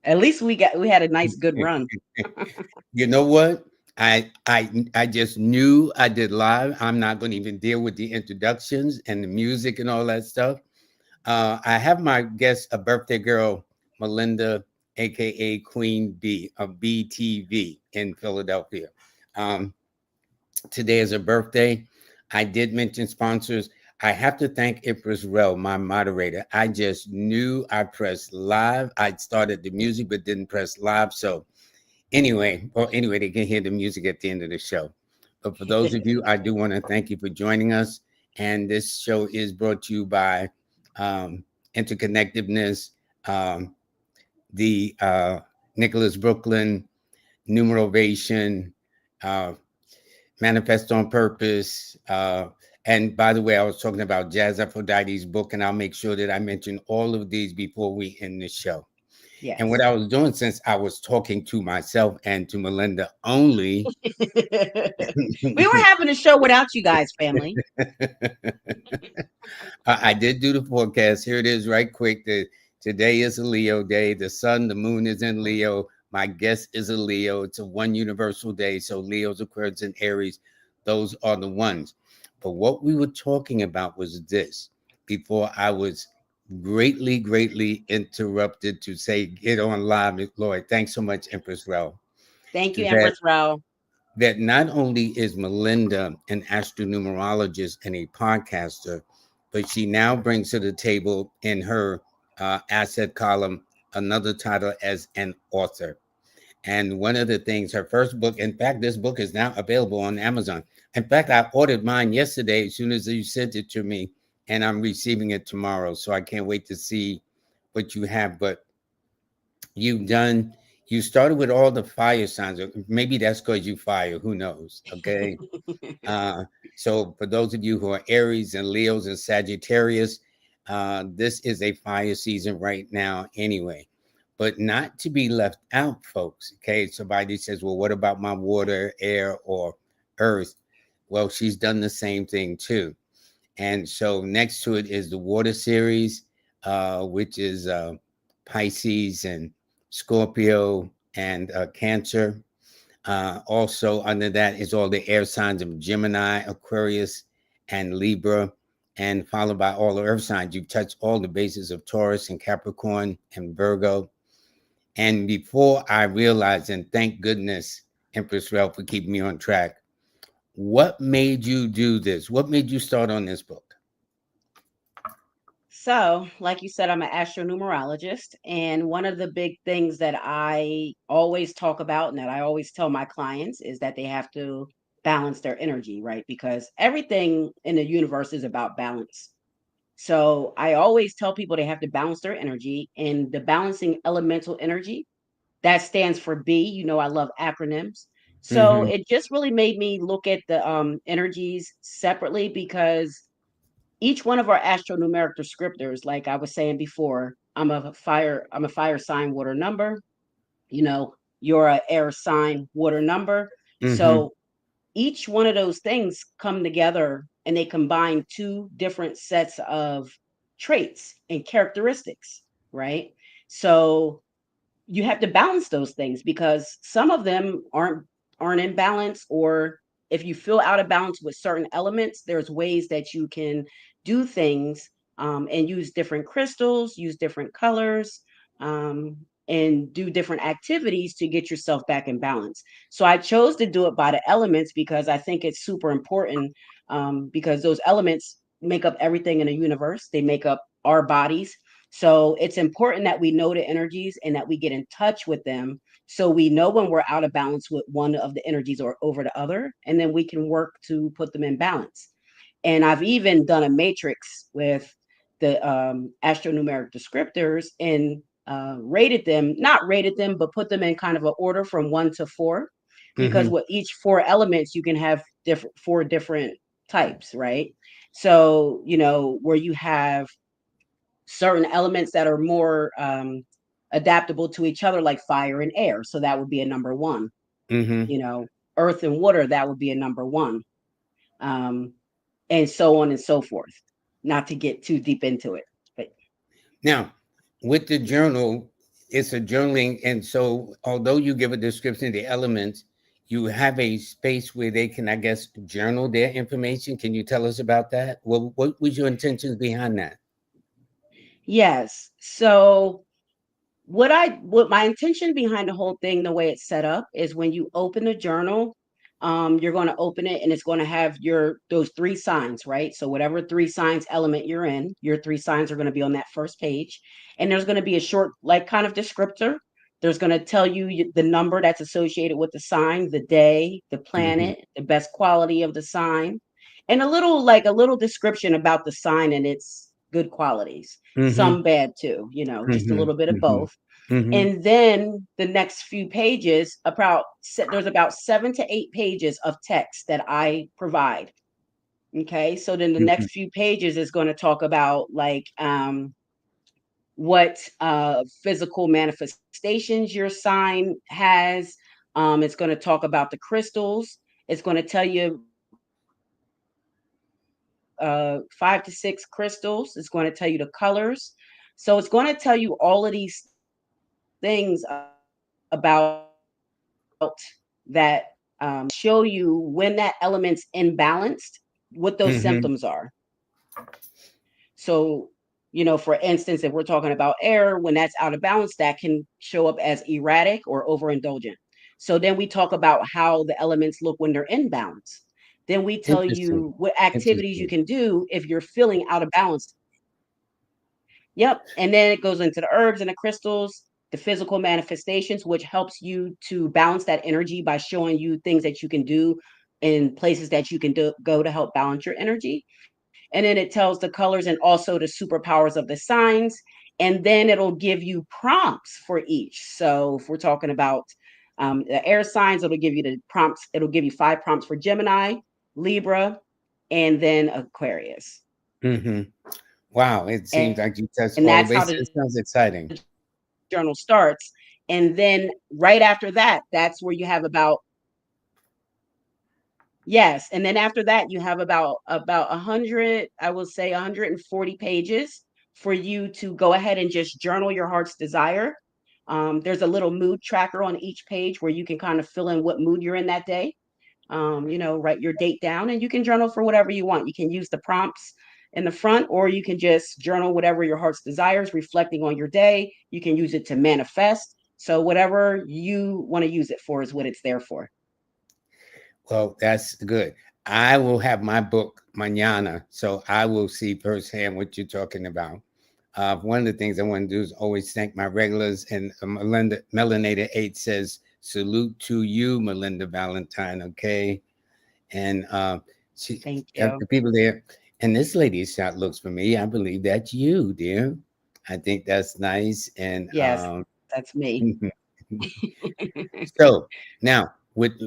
At least we had a nice good run. You know what? I just knew I did live. I'm not going to even deal with the introductions and the music and all that stuff. I have my guest, a birthday girl, Melinda, aka Queen B of BTV in Philadelphia. Um, Today is her birthday. I did mention sponsors. I have to thank Empress Rel, my moderator. I just knew I pressed live. I started the music but didn't press live. So anyway, they can hear the music at the end of the show. But for those of you, I do want to thank you for joining us. And this show is brought to you by Interconnectedness, um, the Nicholas Brooklyn, Numerovation, uh, Manifest on Purpose. And by the way, I was talking about Jazz Aphrodite's book, and I'll make sure that I mention all of these before we end the show. And what Yes. I was doing, since I was talking to myself and to Melinda only, We were having a show without you guys, family. I did do the forecast. Here it is, right quick. Today is a Leo day. The sun, the moon is in Leo. My guest is a Leo. It's a one universal day. So Leos, Aquarius, and Aries, those are the ones. But what we were talking about was this before I was greatly interrupted to say, get on live, Lloyd. Thanks so much, Empress Rel. Thank you, That Empress Row. that not only is Melinda an astronumerologist and a podcaster, but she now brings to the table in her asset column another title as an author. And one of the things, her first book, in fact, this book is now available on Amazon. In fact, I ordered mine yesterday as soon as you sent it to me, and I'm receiving it tomorrow. So I can't wait to see what you have. But you've done, you started with all the fire signs. Maybe that's because you fire, who knows? Okay. Uh, so for those of you who are Aries and Leos and Sagittarius, this is a fire season right now anyway. But not to be left out, folks. Okay. Somebody says, well, what about my water, air, or earth? Well, she's done the same thing too. And so next to it is the water series, which is Pisces and Scorpio and Cancer. Also, under that is all the air signs of Gemini, Aquarius, and Libra, and followed by all the earth signs. You touch all the bases of Taurus and Capricorn and Virgo. And before I realized, and thank goodness, Empress Rel, for keeping me on track, what made you do this? What made you start on this book? So, like you said, I'm an astronumerologist, and one of the big things that I always talk about and that I always tell my clients is that they have to balance their energy, right? Because everything in the universe is about balance. So, I always tell people they have to balance their energy, and the balancing elemental energy that stands for B. You know, I love acronyms. So, Mm-hmm. it just really made me look at the energies separately because each one of our astronumeric descriptors, like I was saying before, I'm a fire sign water number, you know, you're a air sign water number. Mm-hmm. So each one of those things come together and they combine two different sets of traits and characteristics, right? So you have to balance those things because some of them aren't in balance, or if you feel out of balance with certain elements, there's ways that you can do things, and use different crystals, use different colors, um, and do different activities to get yourself back in balance. So I chose to do it by the elements because I think it's super important, because those elements make up everything in the universe. They make up our bodies, so it's important that we know the energies and that we get in touch with them so we know when we're out of balance with one of the energies or over the other, and then we can work to put them in balance. And I've even done a matrix with the astronumeric descriptors and rated them, not rated them, but put them in kind of an order from one to four, because Mm-hmm. with each four elements, you can have different four different types, right? So, you know, where you have certain elements that are more adaptable to each other, like fire and air. So that would be a number one. Mm-hmm. You know, earth and water, that would be a number one. Um, and so on and so forth. Not to get too deep into it, but Now, with the journal, it's a journaling, and so although you give a description of the elements, you have a space where they can, I guess, journal their information. Can you tell us about that? What was your intentions behind that? Yes. So what my intention behind the whole thing, the way it's set up, is when you open a journal, you're going to open it and it's going to have your those three signs, right? So whatever three signs element you're in, your three signs are going to be on that first page, and there's going to be a short, like, kind of descriptor. There's going to tell you the number that's associated with the sign, the day, the Hmm. planet, the best quality of the sign, and a little description about the sign and its good qualities. Hmm. Some bad too, just a Hmm. little bit of Hmm. both. Hmm. And then the next few pages, there's about 7 to 8 pages of text that I provide. Okay, so then the Hmm. next few pages is going to talk about, like, what physical manifestations your sign has. It's going to talk about the crystals. It's going to tell you 5 to 6 crystals. It's going to tell you the colors. So it's going to tell you all of these things about that, show you when that element's imbalanced, what those Hmm. symptoms are. So, for instance, if we're talking about air, when that's out of balance, that can show up as erratic or overindulgent. So then we talk about how the elements look when they're in balance. Then we tell Interesting. you what activities you Interesting. can do if you're feeling out of balance. Yep. And then it goes into the herbs and the crystals, the physical manifestations, which helps you to balance that energy by showing you things that you can do in places that you can go to help balance your energy. And then it tells the colors and also the superpowers of the signs. And then it'll give you prompts for each. So if we're talking about the air signs, it'll give you the prompts. It'll give you 5 prompts for Gemini, Libra, and then Aquarius. Hmm. Wow, it seems like you touched And all the that's how bases. the It sounds journal exciting. starts. And then right after that, that's where you have yes, and then after that you have about 100, I will say 140 pages for you to go ahead and just journal your heart's desire. There's a little mood tracker on each page where you can kind of fill in what mood you're in that day. Write your date down and you can journal for whatever you want. You can use the prompts in the front, or you can just journal whatever your heart's desires, reflecting on your day. You can use it to manifest. So, whatever you want to use it for is what it's there for. Well, that's good. I will have my book mañana, so I will see firsthand what you're talking about. One of the things I want to do is always thank my regulars. And Melinda Melanator 8 says, "Salute to you, Melinda Valentine." Okay, and she, Thank the you. people there, and this lady's shot looks for me. I believe that's you, dear. I think that's nice, and Yes, that's me. so now, with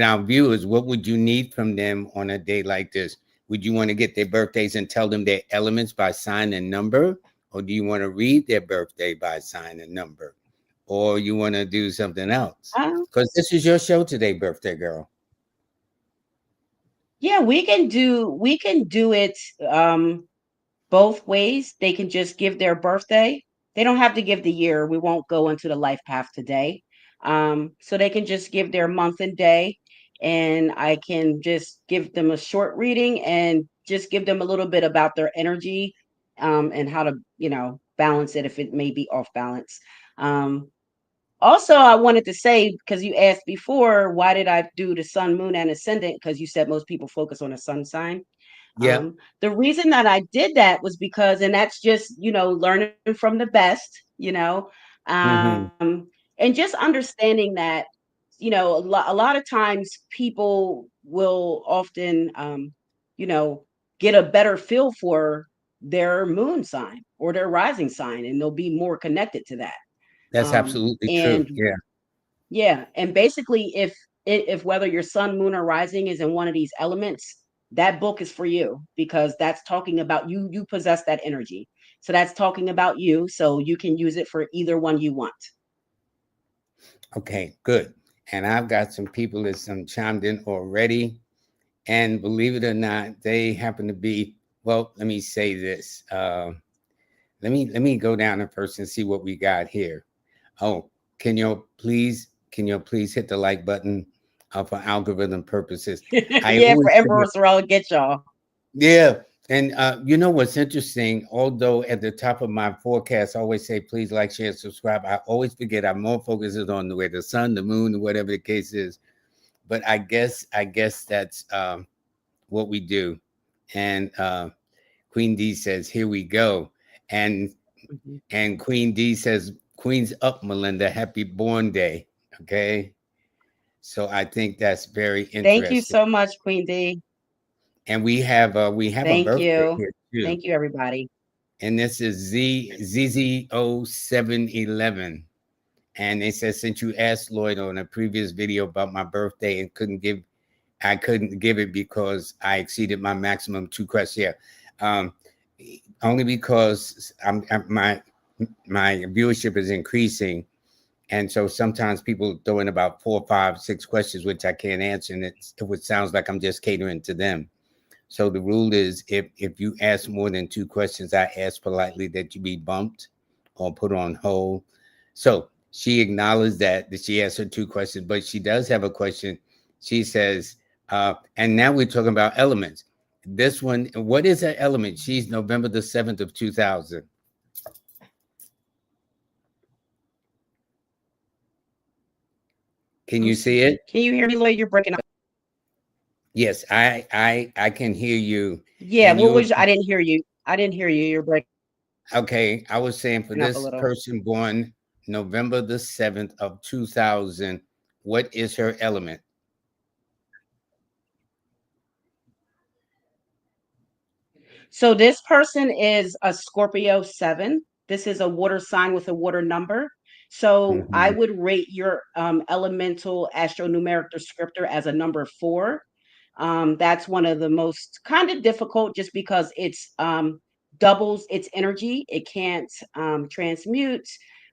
our viewers, what would you need from them on a day like this? Would you want to get their birthdays and tell them their elements by sign and number, or do you want to read their birthday by sign and number, or you want to do something else? Um, Because this is your show today, birthday girl. yeah, we can do it both ways. They can just give their birthday. They don't have to give the year. We won't go into the life path today. So they can just give their month and day, and I can just give them a short reading and just give them a little bit about their energy, and how to, balance it if it may be off balance. Um, Also, I wanted to say, because you asked before, why did I do the sun, moon, and ascendant? Because you said most people focus on a sun sign. Yeah. The reason that I did that was because, and that's just, learning from the best, Mm-hmm. and just understanding that, a lot of times people will often, you know, get a better feel for their moon sign or their rising sign, and they'll be more connected to that. That's absolutely true. And Yeah. yeah, and basically, if whether your sun, moon, or rising is in one of these elements, that book is for you, because that's talking about you. You possess that energy, so that's talking about you. So you can use it for either one you want. Okay. Good. And I've got some people that some chimed in already. And believe it or not, they happen to be, well, let me say this. Let me go down to first and see what we got here. Oh, can you please hit the like button for algorithm purposes? I Yeah, for always Emperor forget. Sorrel, get y'all. Yeah. And you know what's interesting? Although at the top of my forecast, I always say, please like, share, subscribe. I always forget I'm more focused on the way the sun, the moon, whatever the case is. But I guess that's what we do. And Queen D says, here we go. And Mhm. and Queen D says, Queen's up, Melinda. Happy born day. Okay. So I think that's very Thank you interesting. so much, Queen D. And we have a Thank birthday you. here too. Thank you, everybody. And this is ZZO711. And they said, since you asked Lloyd on a previous video about my birthday and I couldn't give it because I exceeded my maximum 2 questions. Yeah. Um, Only because my viewership is increasing. And so sometimes people throw in about 4, 5, 6 questions, which I can't answer. And it sounds like I'm just catering to them. So the rule is if you ask more than 2 questions, I ask politely that you be bumped or put on hold. So she acknowledged that she asked her 2 questions, but she does have a question. She says, and now we're talking about elements. This one, what is an element? She's November the 7th of 2000. Can you see it? Can you hear me, Lloyd? You're breaking up. Yes, I can hear you. Yeah, And what you was I didn't hear you. I didn't hear you. You're breaking okay, I was saying up for a little. this person born November the 7th of 2000, what is her element? So this person is a Scorpio 7. This is a water sign with a water number. So I Mhm. would rate your elemental astronumeric descriptor as a number 4. That's one of the most kind of difficult just because it's doubles its energy. It can't transmute.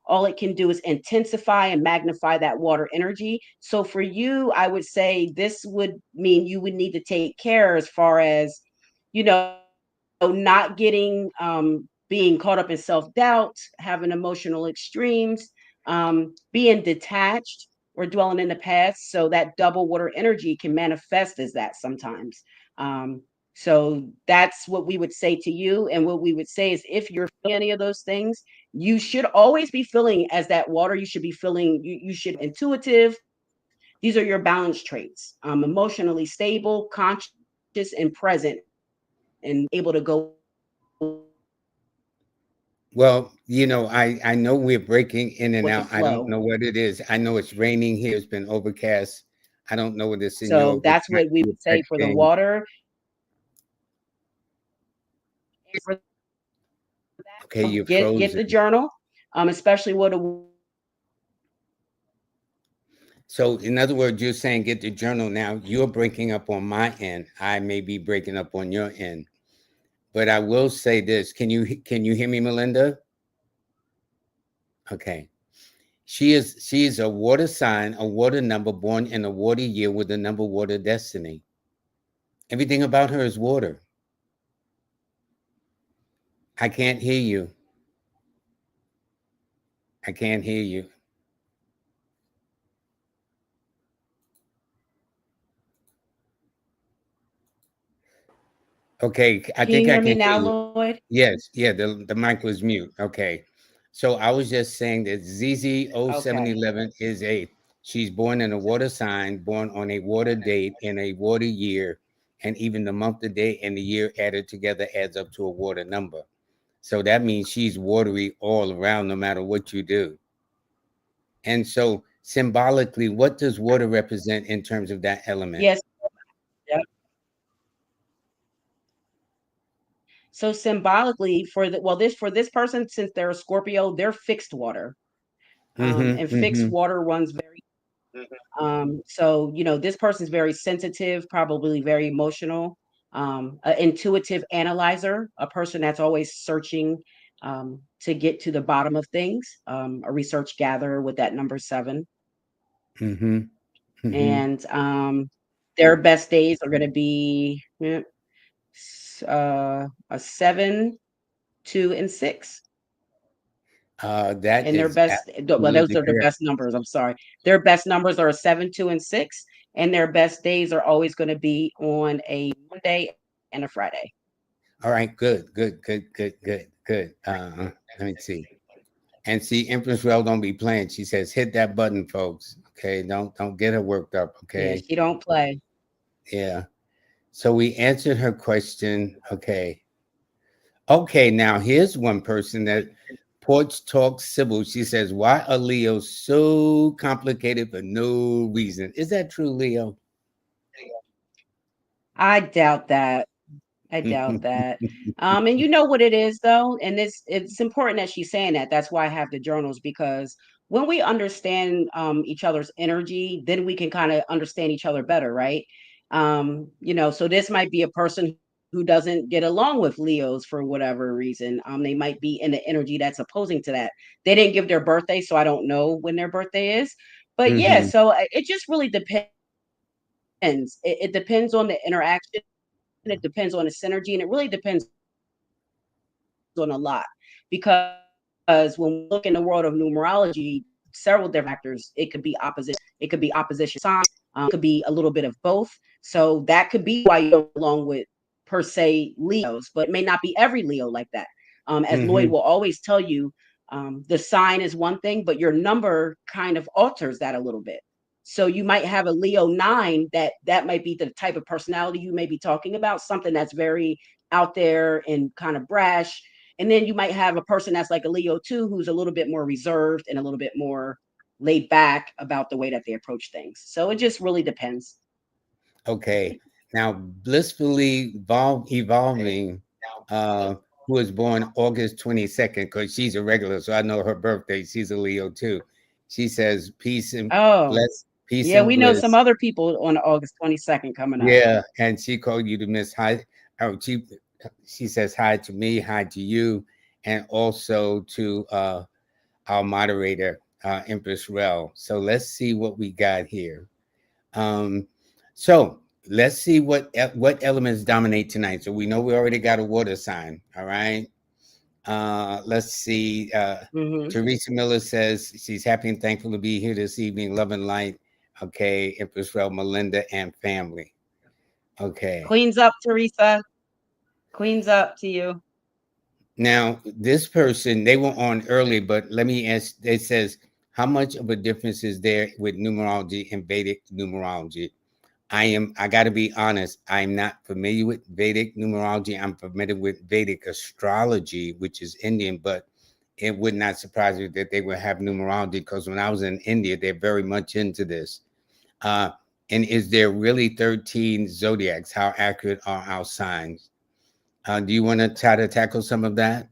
All it can do is intensify and magnify that water energy. So for you, I would say this would mean you would need to take care as far as, not getting being caught up in self-doubt, having emotional extremes, being detached or dwelling in the past. So that double water energy can manifest as that sometimes. So that's what we would say to you. And what we would say is if you're feeling any of those things, you should always be feeling as that water. You should be feeling, you should intuitive. These are your balance traits. Emotionally stable, conscious, and present, and able to go with the flow. Well, I know we're breaking in and out. I don't know what it is. I know it's raining here. It's been overcast. I don't know what it's in So what that's might what we be would say for the affecting. water. And for Okay, you're get the frozen. journal, especially with a So, in other words, you're saying get the journal now. You're breaking up on my end. I may be breaking up on your end. But I will say this. Can you hear me, Melinda? Okay. She is a water sign, a water number, born in a water year with the number water destiny. Everything about her is water. I can't hear you. I can't hear you. Okay, I Can you think I hear can me hear now, you. Lloyd? Yes, yeah, the mic was mute. Okay. So I was just saying that Okay. ZZ0711 is she's born in a water sign, born on a water date in a water year, and even the month, the day, and the year added together adds up to a water number. So that means she's watery all around, no matter what you do. And so symbolically, what does water represent in terms of that element? Yes. Yep. So symbolically for the well, this for this person, since they're a Scorpio, they're fixed water. Mm-hmm. And fixed Mm-hmm. water runs very so this person's very sensitive, probably very emotional, an intuitive analyzer, a person that's always searching to get to the bottom of things, a research gatherer with that number 7. Mm-hmm. Mm-hmm. And their best days are going to be a 7, 2, and 6. That And their is best, well, those absolutely are their correct. best numbers. I'm sorry. Their best numbers are a 7, 2, and 6. And their best days are always going to be on a Monday and a Friday. All right, good, good, good, good, good, good. Let me see. And see, Empress Well don't be playing. She says, "Hit that button, folks. Okay, don't get her worked up. Yeah, Okay, she don't play. yeah." So we answered her question. Okay, okay. Now here's one person that Porch Talk Sybil. She says, "Why are Leos so complicated for no reason?" Is that true, Leo? I doubt that. I doubt that. And you know what it is though, and it's important that she's saying that. That's why I have the journals because when we understand each other's energy, then we can kind of understand each other better, right? So this might be a person who doesn't get along with Leos for whatever reason. They might be in the energy that's opposing to that. They didn't give their birthday, so I don't know when their birthday is. But yeah, Hmm. so it just really depends. It depends on the interaction. It depends on the synergy, and it really depends on a lot because when we look in the world of numerology, several different factors. It could be opposition signs, it could be opposition signs, it could be a little bit of both. So that could be why you don't get along with per se Leos, but it may not be every Leo like that. As Lloyd Hmm. will always tell you, the sign is one thing, but your number kind of alters that a little bit. So you might have a Leo 9 that might be the type of personality you may be talking about, something that's very out there and kind of brash. And then you might have a person that's like a Leo 2 who's a little bit more reserved and a little bit more laid back about the way that they approach things. So it just really depends. Okay. Now, blissfully evolving, uh, who was born August 22nd, because she's a regular, so I know her birthday. She's a Leo too. She says, Oh, peace yeah, and we know some bliss. other people on August 22nd coming up. Yeah, and she called you to Miss Hi. Oh, she says hi to me, hi to you, and also to our moderator, Empress Rel. So let's see what we got here. Um, so let's see what elements dominate tonight. So we know we already got a water sign. All right. Let's see. Hmm. Teresa Miller says she's happy and thankful to be here this evening. Love and light. Okay, Empress Rel, Melinda, and family. Okay. Queens up, Teresa. Queens up to you. Now this person they were on early, but let me ask. It says how much of a difference is there with numerology and Vedic numerology? I got to be honest, I'm not familiar with Vedic numerology. I'm familiar with Vedic astrology, which is Indian, but it would not surprise me that they would have numerology because when I was in India, they're very much into this. Uh, and is there really 13 zodiacs? How accurate are our signs? Do you want to try to tackle some of that?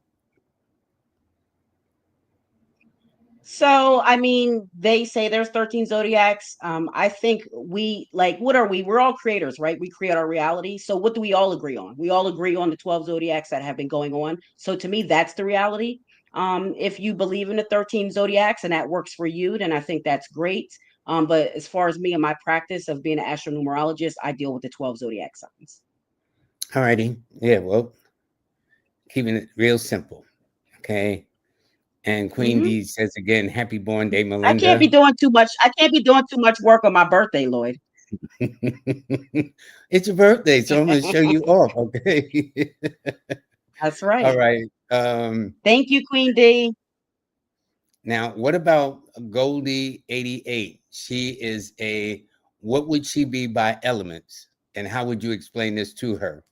So, I mean, they say there's 13 zodiacs. I think we like what are we? We're all creators, right? We create our reality. So, what do we all agree on? We all agree on the 12 zodiacs that have been going on. So, to me, that's the reality. If you believe in the 13 zodiacs and that works for you, then I think that's great. But as far as me and my practice of being an astronumerologist, I deal with the 12 zodiac signs. All righty. Yeah, well, keeping it real simple. Okay. And Queen Hmm. D says again, happy born day, I can't Melinda. be doing too much. I can't be doing too much work on my birthday, Lloyd. It's your birthday, so I'm going to show you off. Okay. That's All right. right. Thank you, Queen D. Now, what about Goldie 88? She is what would she be by elements? And how would you explain this to her?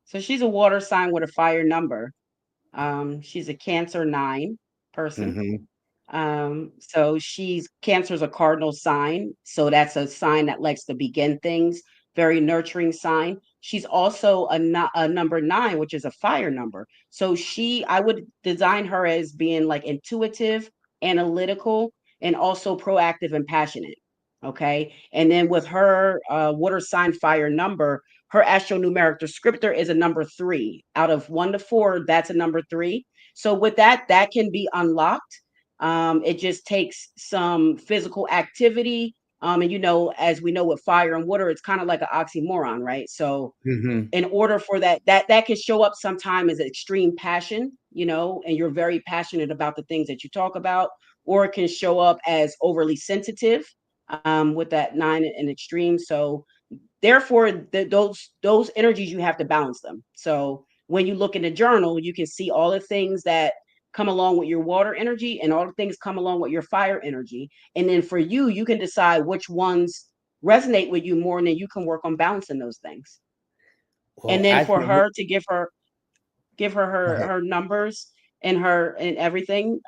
So she's a water sign with a fire number. She's a Cancer 9 person. Mm-hmm. So she's Cancer's a cardinal sign, so that's a sign that likes to begin things, very nurturing sign. She's also a number 9, which is a fire number. So I would design her as being like intuitive, analytical, and also proactive and passionate. Okay. And then with her water sign fire number, her astronumeric descriptor is a number 3. Out of 1 to 4, that's a number 3. So with that can be unlocked. It just takes some physical activity And as we know with fire and water, it's kind of like an oxymoron, right? So Hmm. in order for that can show up sometime as extreme passion, and you're very passionate about the things that you talk about, or it can show up as overly sensitive, with that nine and extreme. So therefore, those energies, you have to balance them. So when you look in the journal, you can see all the things that come along with your water energy, and all the things come along with your fire energy. And then for you, you can decide which ones resonate with you more, and then you can work on balancing those things. Well, And then I for can. her to give her Go her ahead. her numbers and everything,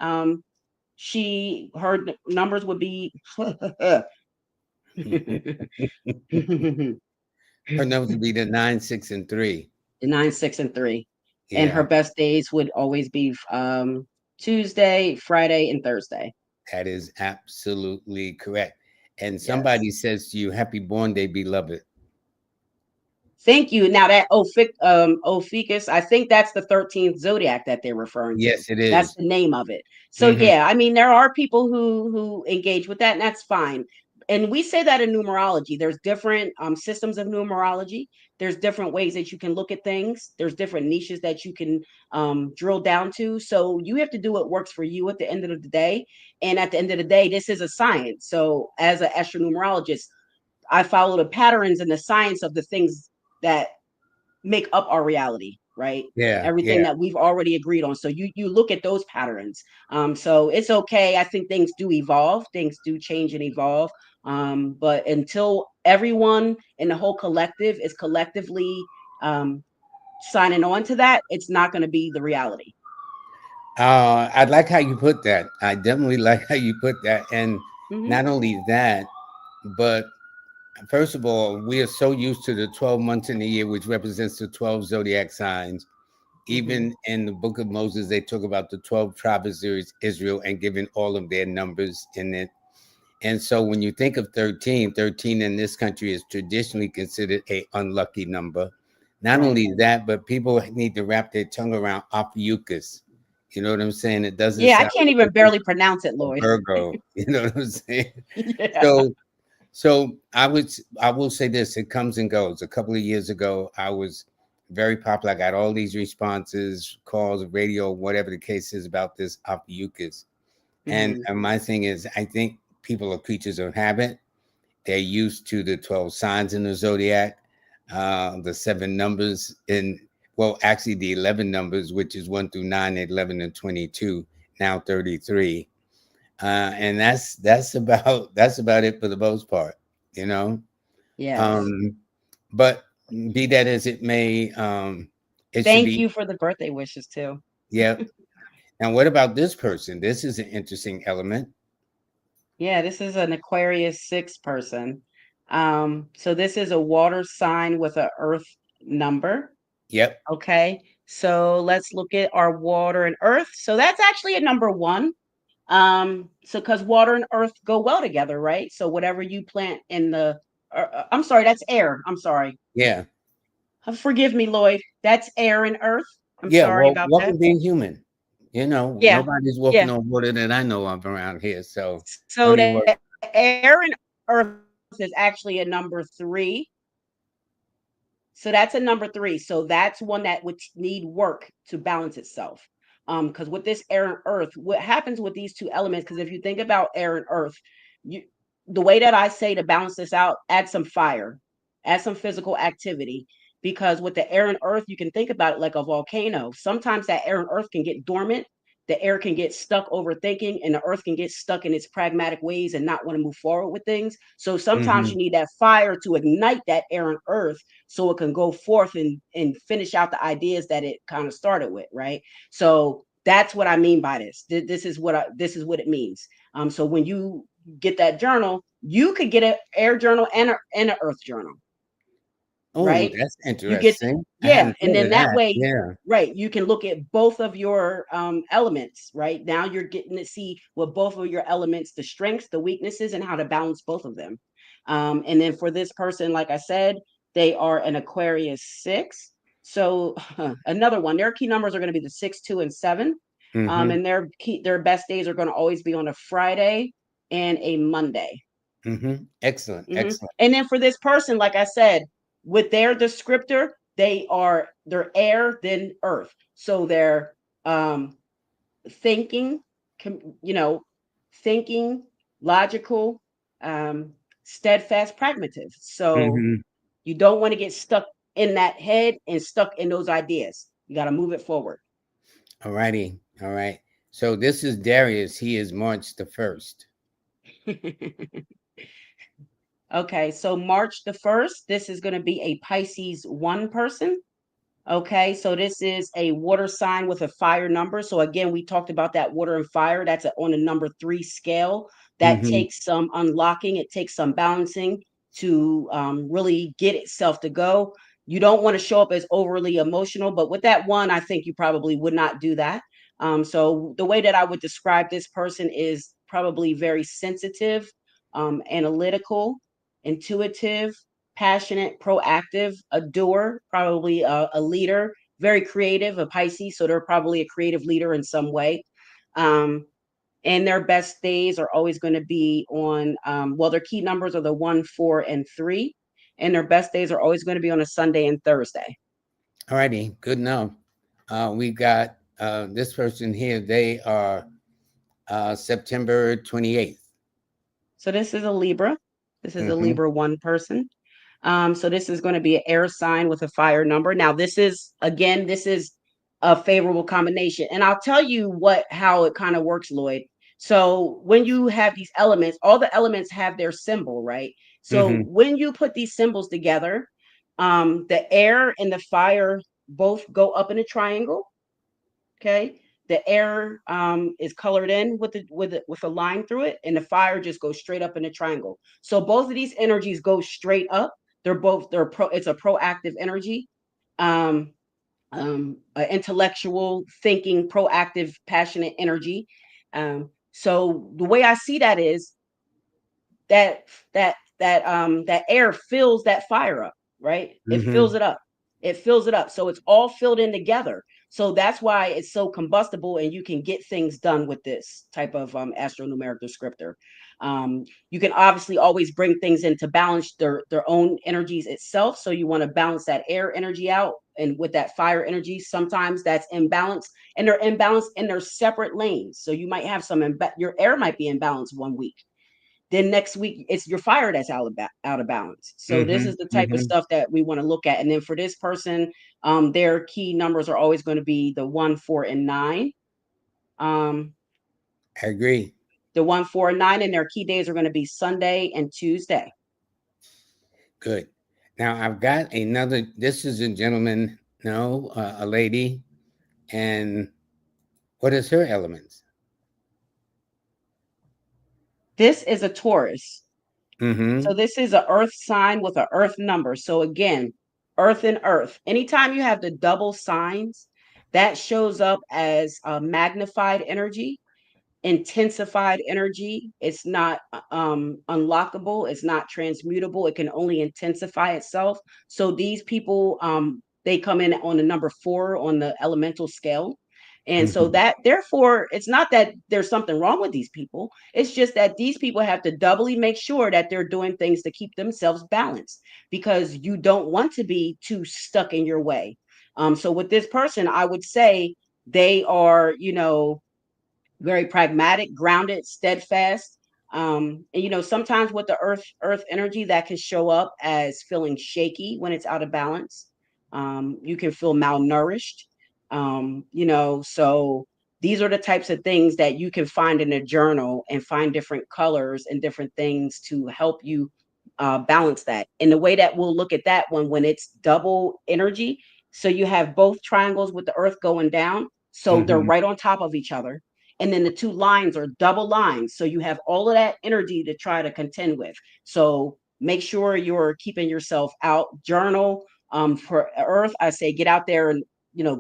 she her numbers would be the Her numbers would be the 9, 6, and 3. 9, 6, and 3. And her Yeah, best days would always be Tuesday, Friday, and Thursday. that is absolutely correct. And Yes. somebody says to you, "Happy born day, beloved." Thank you. Now that Ophiuchus, I think that's the 13th zodiac that they're referring to. Yes, it That's is. the name of it. So Hmm. yeah, I mean there are people who engage with that, and that's fine. And we say that in numerology. There's different systems of numerology. There's different ways that you can look at things. There's different niches that you can drill down to. So you have to do what works for you at the end of the day. And at the end of the day, this is a science. So as an astronumerologist, I follow the patterns and the science of the things that make up our reality, right? Yeah, Everything yeah. that we've already agreed on. So you look at those patterns. So it's okay. I think things do evolve, things do change and evolve. But until everyone in the whole collective is collectively signing on to that, it's not going to be the reality. I like how you put that. I definitely like how you put that. And Hmm. not only that, but first of all, we are so used to the 12 months in a year, which represents the 12 zodiac signs. Hmm. Even in the book of Moses, they talk about the 12 tribes of Israel and giving all of their numbers in it. And so when you think of 13, 13 in this country is traditionally considered a unlucky number. Not Right. only that, but people need to wrap their tongue around Ophiuchus. You know what I'm saying? It doesn't Yeah, I sound can't even like barely pronounce it, a Lloyd. Virgo. You know what I'm saying? Yeah. So I will say this, it comes and goes. A couple of years ago, I was very popular. I got all these responses, calls, radio, whatever the case is about this Ophiuchus. Hmm. And my thing is, I think people are creatures of habit. They're used to the 12 signs in the zodiac, the seven numbers in, well, actually the 11 numbers, which is 1 through 9, 11, and 22, now 33. And that's about it for the most part, you know. Yes. Um, but be that as it may, it should Thank be, you for the birthday wishes too. yeah. Now, what about this person? This is an interesting element. Yeah, this is an Aquarius 6 person. So this is a water sign with a earth number. Yep. Okay. So let's look at our water and earth. So that's actually a number one. So because water and earth go well together, right? So whatever you plant in the I'm sorry, that's air. I'm sorry. Yeah. Forgive me, Lloyd. That's air and earth. I'm Yeah. sorry Well, about that. welcome being human. You know, Yeah. nobody's walking Yeah. on water that I know of around here. So So don't even worry. the air and earth is actually a number three. So that's a number three. So that's one that would need work to balance itself. Because with this air and earth, what happens with these two elements, because if you think about air and earth, you the way that I say to balance this out, add some fire, add some physical activity. Because with the air and earth, you can think about it like a volcano. Sometimes that air and earth can get dormant, the air can get stuck overthinking, and the earth can get stuck in its pragmatic ways and not want to move forward with things. So sometimes Hmm. you need that fire to ignite that air and earth so it can go forth and finish out the ideas that it kind of started with, right? So that's what I mean by this. This is what it means. So when you get that journal, you could get an air journal and an earth journal, Oh, right? that's You get interesting. I yeah, hadn't and thought then of that that. way, Yeah. right, you can look at both of your elements, right? Now you're getting to see what both of your elements, the strengths, the weaknesses, and how to balance both of them. And then for this person, like I said, they are an Aquarius 6. So another one, their key numbers are going to be the 6, 2, and 7. Hmm. And their best days are going to always be on a Friday and a Monday. Excellent. Excellent. And then for this person, like I said, with their descriptor, they're air, then earth. So they're um, thinking, you know, thinking, logical, um, steadfast, pragmative. So Hmm. you don't want to get stuck in that head and stuck in those ideas. You got to move it forward. All righty. All right. So this is Darius. He is March the 1st. Okay, so March the 1st, this is going to be a Pisces 1 person. Okay, so this is a water sign with a fire number. So again, we talked about that water and fire. That's on a number 3 scale. That Hmm. takes some unlocking. It takes some balancing to really get itself to go. You don't want to show up as overly emotional, but with that one, I think you probably would not do that. So the way that I would describe this person is probably very sensitive, analytical, intuitive, passionate, proactive, a doer, probably a leader, very creative, a Pisces, so they're probably a creative leader in some way. Um, and their best days are always going to be on, well, their key numbers are the 1, 4, and 3. And their best days are always going to be on a Sunday and Thursday. All righty. Good enough. We've got this person here. They are September 28th. So this is a Libra. This is a Mm-hmm. Libra 1 person. So this is going to be an air sign with a fire number. Now, this is a favorable combination. And I'll tell you how it kind of works, Lloyd. So when you have these elements, all the elements have their symbol, right? So Mm-hmm. when you put these symbols together, the air and the fire both go up in a triangle. Okay. The air is colored in with a line through it, and the fire just goes straight up in a triangle. So both of these energies go straight up. It's a proactive energy, um, intellectual thinking, proactive, passionate energy. So the way I see that is that that air fills that fire up, right? It fills Mm-hmm. it up. It fills it up. So it's all filled in together. So that's why it's so combustible, and you can get things done with this type of astronumeric descriptor. You can obviously always bring things into balance their own energies itself. So you want to balance that air energy out, and with that fire energy, sometimes that's imbalance, and they're imbalanced in their separate lanes. So you might have your air might be imbalanced one week, then next week it's your fire that's out of balance. So this is the Mm-hmm. type of Mm-hmm. stuff that we want to look at. And then for this person, their key numbers are always going to be the 1, 4, and 9. Um, I agree. the 1, 4, and 9, and their key days are going to be Sunday and Tuesday. Good. Now I've got another. This is a gentleman, no, a lady. And what is her elements? This is a Taurus. Mm-hmm. So this is a earth sign with an earth number. So again, earth and earth. Anytime you have the double signs, that shows up as a magnified energy, intensified energy. It's not unlockable. It's not transmutable. It can only intensify itself. So these people, they come in on the number 4 on the elemental scale. And so Mm-hmm. that, therefore, it's not that there's something wrong with these people. It's just that these people have to doubly make sure that they're doing things to keep themselves balanced, because you don't want to be too stuck in your way. So with this person, I would say they are, very pragmatic, grounded, steadfast. And sometimes with the earth energy, that can show up as feeling shaky when it's out of balance. You can feel malnourished. So these are the types of things that you can find in a journal, and find different colors and different things to help you balance that. And the way that we'll look at that one, when it's double energy, so you have both triangles with the earth going down, so they're Mm-hmm. right on top of each other, and then the two lines are double lines, so you have all of that energy to try to contend with. So make sure you're keeping yourself out. Journal. For earth, I say get out there and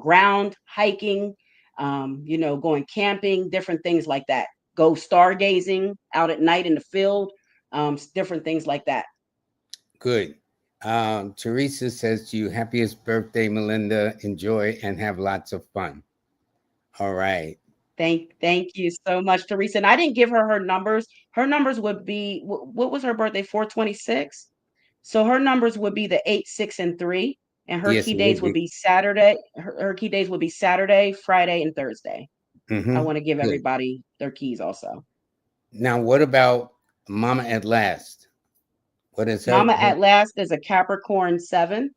ground hiking, going camping, different things like that. Go stargazing out at night in the field, different things like that. Good. Teresa says to you, happiest birthday, Melinda. Enjoy and have lots of fun. All right. Thank you so much, Teresa. And I didn't give her her numbers. Her numbers would be what was her birthday? 426. So her numbers would be the 8, 6, and 3. And her Yes, key it would days would be. be Saturday. Her key days would be Saturday, Friday, and Thursday. I Mm-hmm. want to give Good. everybody their keys also. Now, what about Mama at Last? What is her? Mama at last is a Capricorn 7.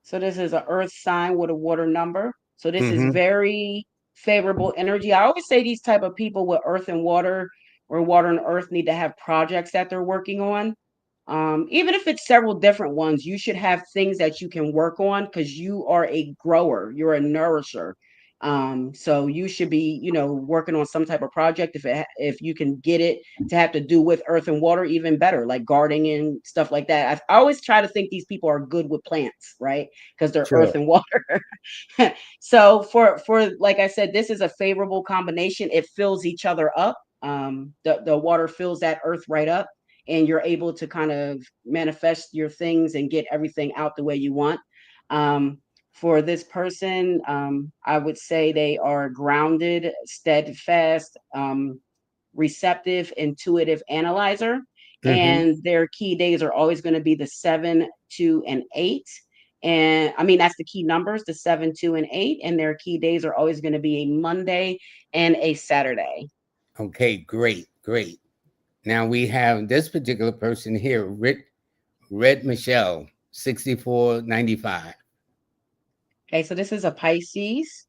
So this is an earth sign with a water number. So this is Mm-hmm. very favorable energy. I always say these type of people with earth and water or water and earth need to have projects that they're working on. Even if it's several different ones, you should have things that you can work on because you are a grower, you're a nourisher. So you should be, working on some type of project. If you can get it to have to do with earth and water, even better, like gardening and stuff like that. I always try to think these people are good with plants, right? Because they're earth Sure. and water. So for like I said, this is a favorable combination. It fills each other up. The water fills that earth right up, and you're able to kind of manifest your things and get everything out the way you want. Um, for this person, I would say they are grounded, steadfast, receptive, intuitive analyzer. Mm-hmm. And their key days are always going to be the 7, 2, and 8. And I mean, that's the key numbers, the 7, 2, and 8. And their key days are always going to be a Monday and a Saturday. Okay, great, great. Now we have this particular person here, Red Michelle, 6495. Okay, so this is a Pisces.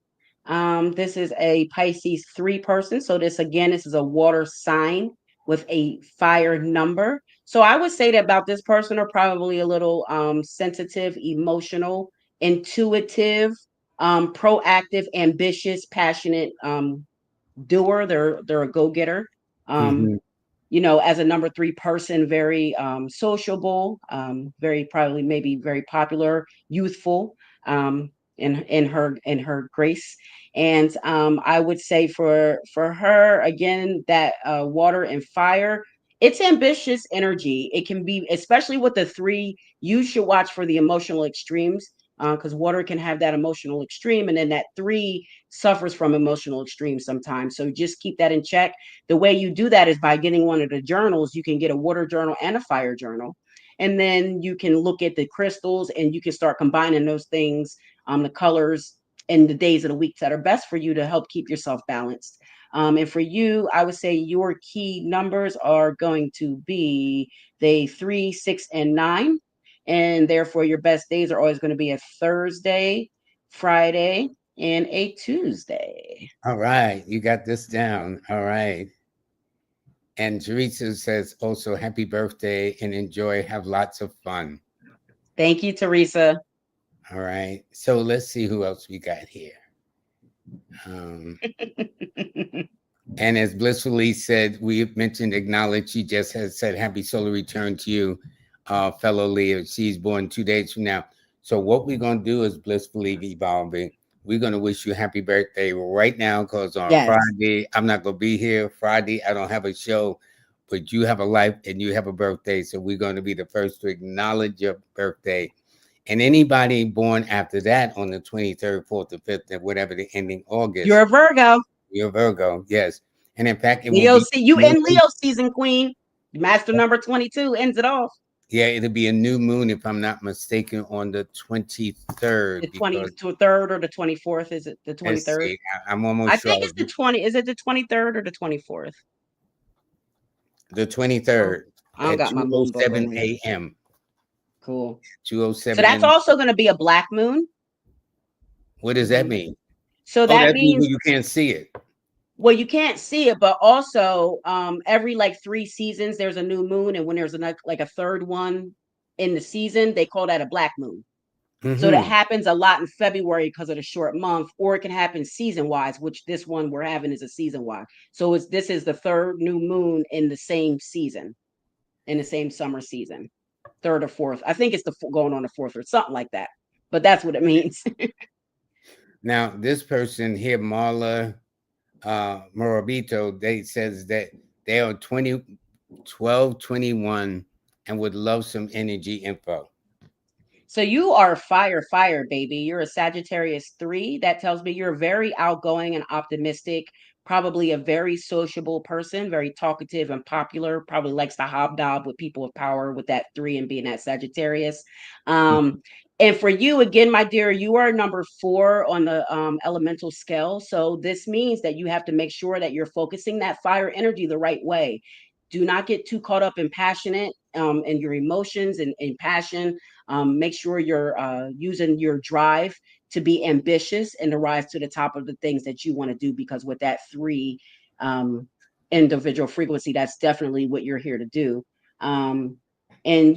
This is a Pisces 3 person. So this is a water sign with a fire number. So I would say that about this person are probably a little sensitive, emotional, intuitive, proactive, ambitious, passionate doer. They're a go getter. Um, Mm-hmm. as a number 3 person, very sociable, very probably maybe very popular, youthful, in her grace. And I would say for her again that water and fire. It's ambitious energy. It can be, especially with the 3. You should watch for the emotional extremes because water can have that emotional extreme, and then that 3 suffers from emotional extremes sometimes. So just keep that in check. The way you do that is by getting one of the journals. You can get a water journal and a fire journal. And then you can look at the crystals and you can start combining those things, the colors and the days of the week that are best for you to help keep yourself balanced. And for you, I would say your key numbers are going to be the 3, 6, and 9. And therefore, your best days are always going to be a Thursday, Friday, and a Tuesday. All right, you got this down. All right. And Teresa says also happy birthday and enjoy, have lots of fun. Thank you, Teresa. All right. So let's see who else we got here. Um, and as Blissfully said, we mentioned acknowledge. She just has said happy solar return to you, fellow Leo. She's born 2 days from now. So what we're gonna do is blissfully evolving. We're gonna wish you happy birthday right now because on Yes. Friday I'm not gonna be here. Friday I don't have a show, but you have a life and you have a birthday. So we're gonna be the first to acknowledge your birthday. And anybody born after that on the 23rd, 4th, or 5th, and whatever the ending You're August, a Virgo. you're Virgo, yes. And in fact, it will Leo be see you new in moon. Leo season, Queen. Master number 22 ends it off. Yeah, it'll be a new moon if I'm not mistaken on the The 23rd because 23rd or the 24th. Is it the let's 23rd? see, I'm almost I sure think it's the 20. Is it the 23rd or the 24th? the Oh, 23rd I don't at got my moon book with 2:07 me. a.m. Cool. So 2:07 that's in. also going to be a black moon. What does that Hmm. mean? So Oh, that that means means, when you can't see it. well, you can't see it, but also every like 3 seasons, there's a new moon. And when there's like a third one in the season, they call that a black moon. So that Mm-hmm. happens a lot in February because of the short month, or it can happen season wise, which this one we're having is a season wise. So this is the third new moon in the same season, in the same summer season, third or fourth. I think it's going on the fourth or something like that. But that's what it means. Now, this person here, Marla Morabito, they says that they are 1221 and would love some energy info. So you are fire, baby. You're a Sagittarius 3. That tells me you're very outgoing and optimistic, probably a very sociable person, very talkative and popular, probably likes to hobnob with people of power with that 3 and being that Sagittarius. Um, and for you, again, my dear, you are number 4 on the elemental scale. So this means that you have to make sure that you're focusing that fire energy the right way. Do not get too caught up and passionate in your emotions and passion. Make sure you're using your drive to be ambitious and to rise to the top of the things that you want to do, because with that 3 um, individual frequency, that's definitely what you're here to do. Um, and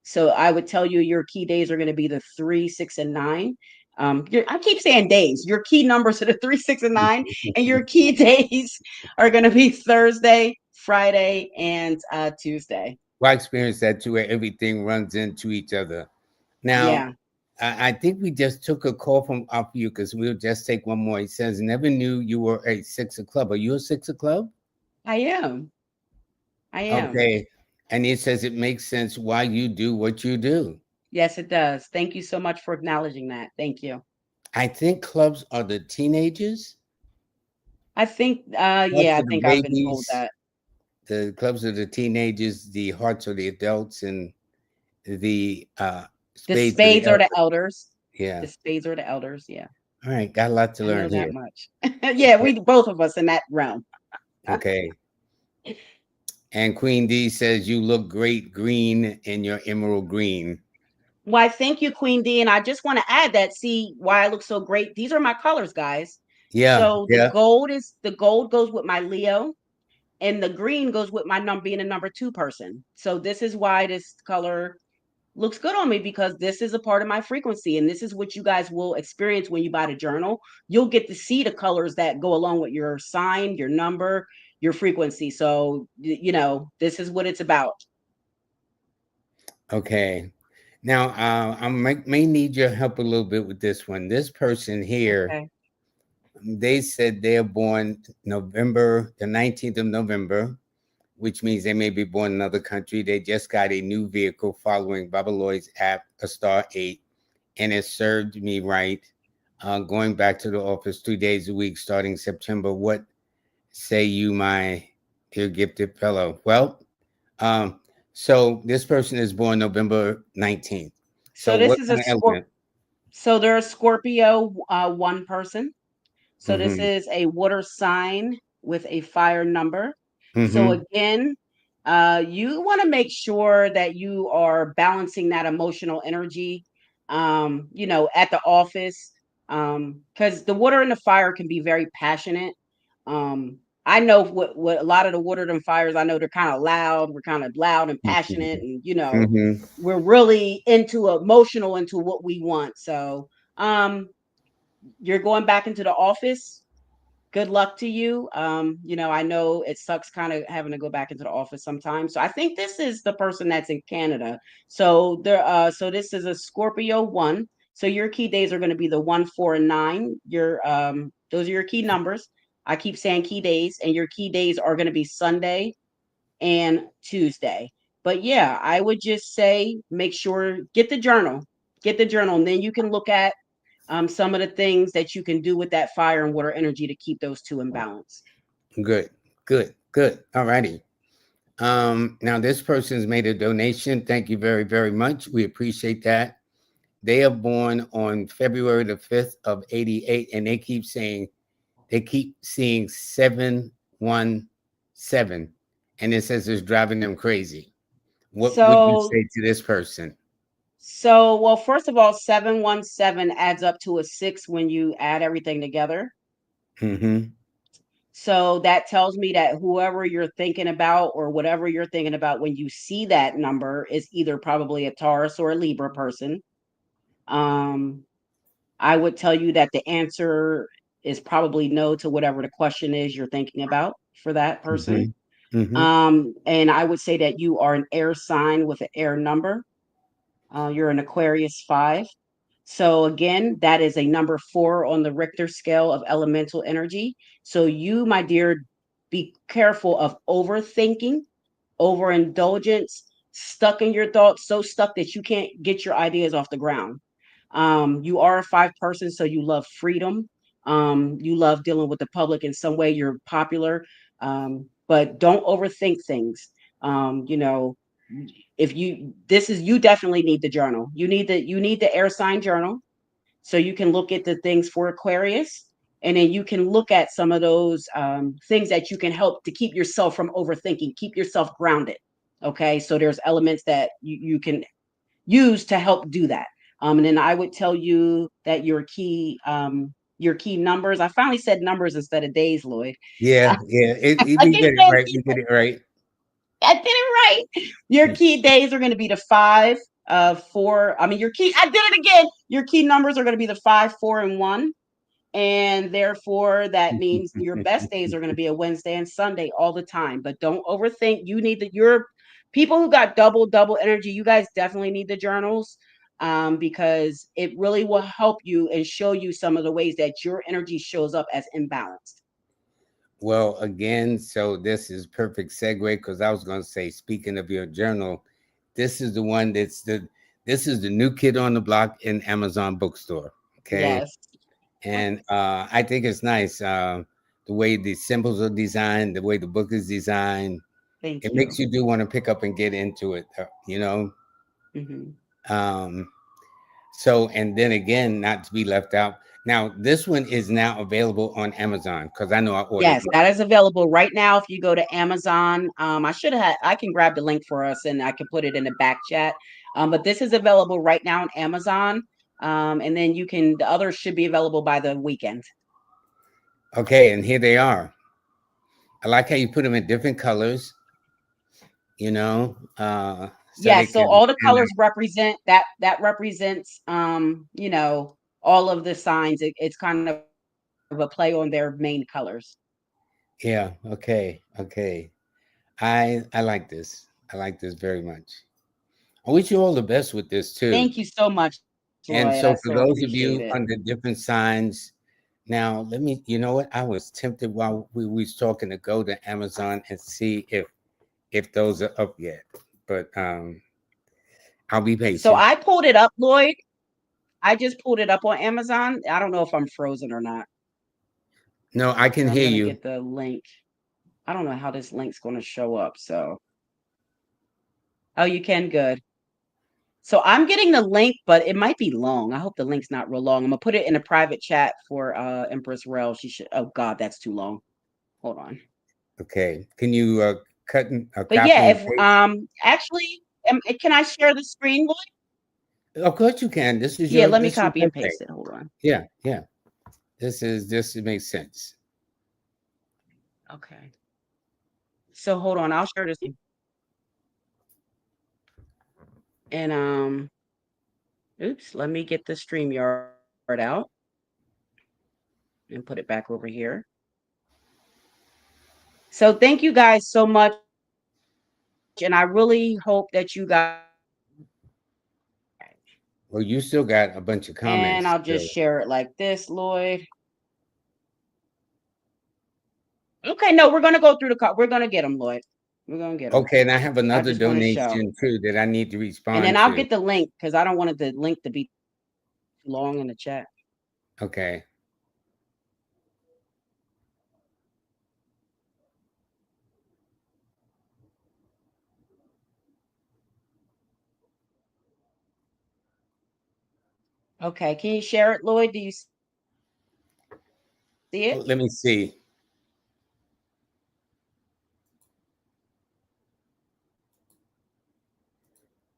so I would tell you your key days are going to be the 3, 6, and 9. I keep saying days. Your key numbers are the 3, 6, and 9, and your key days are going to be Thursday, Friday, and Tuesday. Well, I experienced that too, where everything runs into each other. Now, Yeah, I think we just took a call from off you because we'll just take one more. He says, never knew you were a 6 of club. Are you a 6 of club? I am. I am. Okay. And he says it makes sense why you do what you do. Yes, it does. Thank you so much for acknowledging that. Thank you. I think clubs are the teenagers, I think, clubs yeah, I are the think I've been told babies, that. the clubs are the teenagers, the hearts are the adults, and the The spades are the spades are the elders. elders. Yeah. The spades are the elders. Yeah, All right. Got a lot to I know learn that here. much. Yeah, we both of us in that realm. Okay. And Queen D says you look great green in your emerald green. Why, thank you, Queen D. And I just want to add that, see why I look so great. These are my colors, guys. Yeah, So yeah. the gold goes with my Leo, and the green goes with my number being a number 2 person. So this is why this color looks good on me, because this is a part of my frequency, and this is what you guys will experience when you buy the journal. You'll get to see the colors that go along with your sign, your number, your frequency. So this is what it's about. Okay. Now, may need your help a little bit with this one. This person here, Okay. they said they're born November, the 19th of November, which means they may be born in another country. They just got a new vehicle following Baba Lloyd's app, a Star 8, and it served me right. Going back to the office 3 days a week starting September. What say you, my dear gifted fellow? Well, um, so this person is born November 19th. So So this what is a kind of Scorp. element? So they're a Scorpio 1 person. So this Mm-hmm. is a water sign with a fire number. So Mm-hmm. again, you want to make sure that you are balancing that emotional energy, at the office, because the water and the fire can be very passionate. I know what a lot of the water and fires. I know they're kind of loud. We're kind of loud and passionate, and Mm-hmm. we're really into emotional into what we want. So, you're going back into the office. Good luck to you. I know it sucks kind of having to go back into the office sometimes. So I think this is the person that's in Canada. So this is a Scorpio 1. So your key days are going to be the 1, 4, and 9. Those are your key numbers. I keep saying key days, and your key days are going to be Sunday and Tuesday. But yeah, I would just say make sure get the journal, and then you can look at some of the things that you can do with that fire and water energy to keep those two in balance. Good, good, good. All righty. Now this person's made a donation. Thank you very, very much. We appreciate that. They are born on February the 5th of 88, and they keep seeing 717, and it says it's driving them crazy. What would you So, say to this person? well, first of all, 717 adds up to a 6 when you add everything together. Mm-hmm. So that tells me that whoever you're thinking about or whatever you're thinking about when you see that number is either probably a Taurus or a Libra person. Um, I would tell you that the answer is probably no to whatever the question is you're thinking about for that person. Mm-hmm. Mm-hmm. And I would say that you are an air sign with an air number. You're an Aquarius 5. So again, that is a number 4 on the Richter scale of elemental energy. So you, my dear, be careful of overthinking, overindulgence, stuck in your thoughts, so stuck that you can't get your ideas off the ground. You are a 5 person, so you love freedom. You love dealing with the public in some way. You're popular, but don't overthink things. You know, if you this is you definitely need the journal. You need the air sign journal so you can look at the things for Aquarius, and then you can look at some of those things that you can help to keep yourself from overthinking, keep yourself grounded. Okay, so there's elements that you can use to help do that. And then I would tell you that your key numbers. I finally said numbers instead of days, Lloyd. Yeah, yeah. I We keep get it saying right. We get it right. I did it right. Your key days are going to be the 5, 4. I mean, your key. I did it again. Your key numbers are going to be the 5, 4, and 1, and therefore that means your best days are going to be a Wednesday and Sunday all the time. But don't overthink. You need your people who got double energy. You guys definitely need the journals, because it really will help you and show you some of the ways that your energy shows up as imbalanced. Well, again, so this is perfect segue because I was going to say, speaking of your journal, this is the one this is the new kid on the block in Amazon bookstore. Okay. Yes. And I think it's nice. The way the symbols are designed, the way the book is designed, Thank it makes you. you do want to pick up and get into it, you know? Hmm. Um, so, and then again, not to be left out. Now, this one is now available on Amazon because I know I ordered Yes, it. that is available right now. If you go to Amazon, I should have. I can grab the link for us and I can put it in the back chat. But this is available right now on Amazon, and then you can. The others should be available by the weekend. Okay, and here they are. I like how you put them in different colors, so Yeah. they So can all the stand colors out. represent that. That represents, all of the signs. It's kind of a play on their main colors. Yeah, okay, okay. I like this. I like this very much. I wish you all the best with this too. Thank you so much, Lloyd. I And so so for appreciate those it. of you under different signs, now let me, you know what? I was tempted while we was talking to go to Amazon and see if those are up yet. But I'll be So patient. I pulled it up, Lloyd. I just pulled it up on Amazon. I don't know if I'm frozen or not. No, I can Here, I'm hear gonna you. get the link. I don't know how this link's gonna show up. So, oh, you can, good. So I'm getting the link, but it might be long. I hope the link's not real long. I'm gonna put it in a private chat for Empress Rel. She should. Oh God, that's too long. Hold on. Okay. Can you cut and But copy yeah, and if paste? actually, can I share the screen, Lloyd? Of course you can. This is Yeah, your let me this is copy your and thing. paste it. Hold on. Yeah, yeah. This makes sense. Okay. So hold on. I'll share this. And oops, let me get the StreamYard out and put it back over here. So thank you guys so much. And I really hope that you guys Well, you still got a bunch of and comments I'll just still. share it like this, Lloyd. Okay, no, we're gonna go through the call. We're gonna get them, Lloyd. We're gonna get them. Okay, and I have I another just want to show. donation too that I need to And then respond I'll to. get the link because I don't want the link to be long in the chat. Okay. Okay, can you share it, Lloyd? Do you see it? Let me see.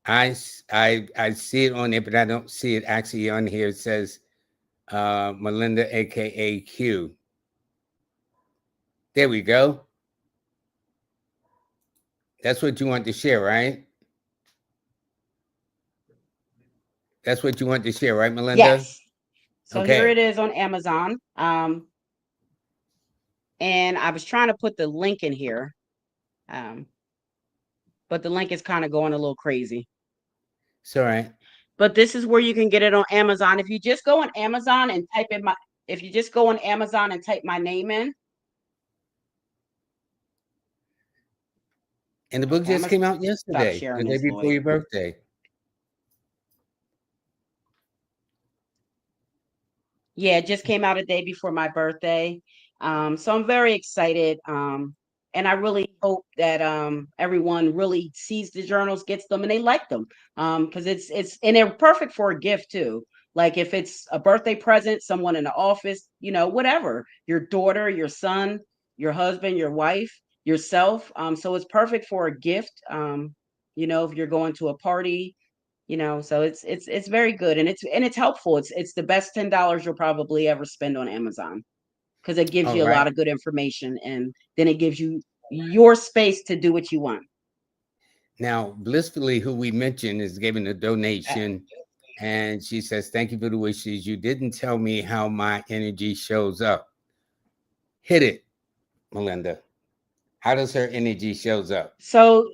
I see it on there, but I don't see it actually on here. It says Melinda, aka Q. There we go. That's what you want to share, right? That's what you want to share, right, Melinda? Yes. So here Okay. it is on Amazon. And I was trying to put the link in here, um, but the link is kind of going a little crazy. It's all right. But this is where you can get it on Amazon. If you just go on Amazon and type in if you just go on Amazon and type my name in. And the book Okay, I'm just gonna came out stop yesterday, the sharing day this, before Lloyd. your birthday. Yeah, it just came out a day before my birthday. So I'm very excited. And I really hope that everyone really sees the journals, gets them, and they like them. Because it's and they're perfect for a gift too. Like if it's a birthday present, someone in the office, whatever, your daughter, your son, your husband, your wife, yourself. So it's perfect for a gift. If you're going to a party, so it's very good, and it's helpful. It's the best $10 you'll probably ever spend on Amazon, because it gives All you a right. lot of good information, and then it gives you your space to do what you want. Now, Blissfully, who we mentioned, is giving a Uh, donation. And she says, "Thank you for the wishes. You didn't tell me how my energy shows up." Hit it, Melinda. How does her energy shows up? so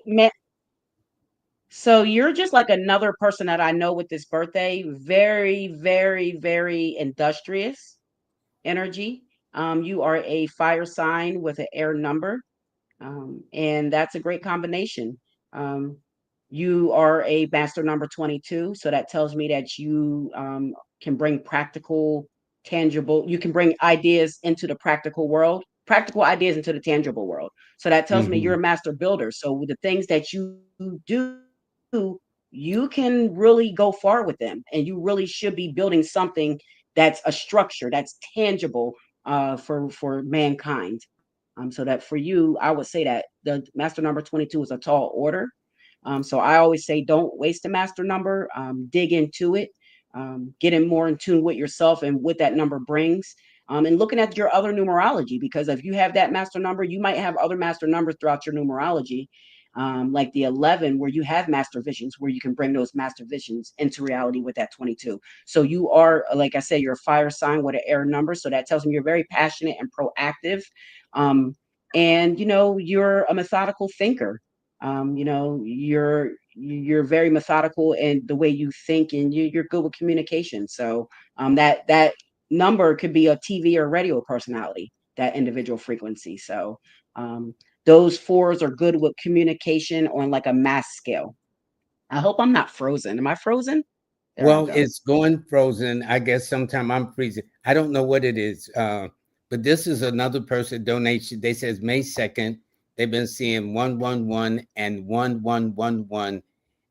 so you're just like another person that I know with this birthday. Very, very, very industrious energy. You are a fire sign with an air number. And that's a great combination. Um, you are a master number 22, so that tells me that you can bring practical, tangible, you can bring ideas into the practical world, practical ideas into the tangible world. So that tells me you're Hmm. a master builder. So with the things that you do, you can really go far with them, and you really should be building something that's a structure, that's tangible for mankind. So that for you, I would say that the master number 22 is a tall order. So I always say don't waste a master number. Dig into it. Getting more in tune with yourself and what that number brings. And looking at your other numerology, because if you have that master number, you might have other master numbers throughout your numerology, like the 11, where you have master visions, where you can bring those master visions into reality with that 22. So you are, like I said, you're a fire sign with an air number. So that tells me you're very passionate and proactive. Um, and you're a methodical thinker. You're very methodical in the way you think, and you're good with communication. So that number could be a TV or radio personality, that individual frequency. So those fours are good with communication on like a mass scale. I hope I'm not frozen. Am I frozen? There I Well, go. it's going frozen. I guess sometime I'm freezing. I don't know what it is. But this is another person donation. They says May 2nd. They've been seeing 111 and 1111.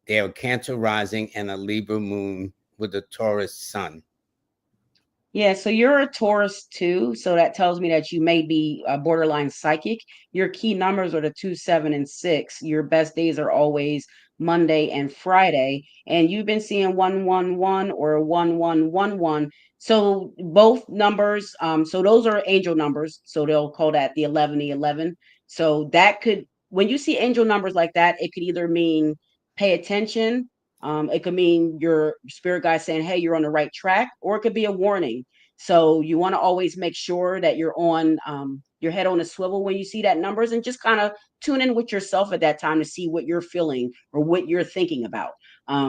They are Cancer rising and a Libra moon with a Taurus sun. Yeah, so you're a Taurus too. So that tells me that you may be a borderline psychic. Your key numbers are the 2, 7, and 6. Your best days are always Monday and Friday. And you've been seeing 111 or 1111. So both numbers, so those are angel numbers. So they'll call that the 11, the 11. So that could, when you see angel numbers like that, it could either mean pay attention. It could mean your spirit guide saying, hey, you're on the right track, or it could be a warning. So you want to always make sure that you're on your head on a swivel when you see that numbers, and just kind of tune in with yourself at that time to see what you're feeling or what you're thinking about.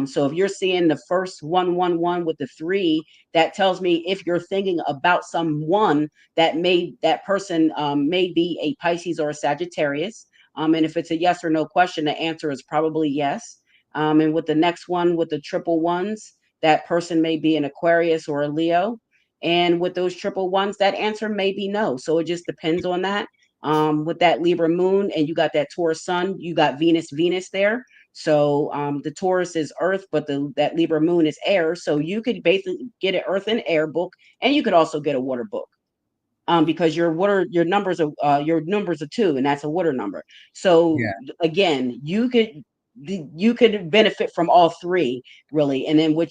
So if you're seeing the first 111 with the 3, that tells me if you're thinking about someone, that person may be a Pisces or a Sagittarius. And if it's a yes or no question, the answer is probably yes. And with the next one, with the triple ones, that person may be an Aquarius or a Leo. And with those triple ones, that answer may be no. So it just depends on that. With that Libra moon, and you got that Taurus sun, you got Venus there. So the Taurus is Earth, but that Libra moon is air. So you could basically get an Earth and air book, and you could also get a water book, because your numbers are 2, and that's a water number. So Yeah. again, you could benefit from all 3 really. And then with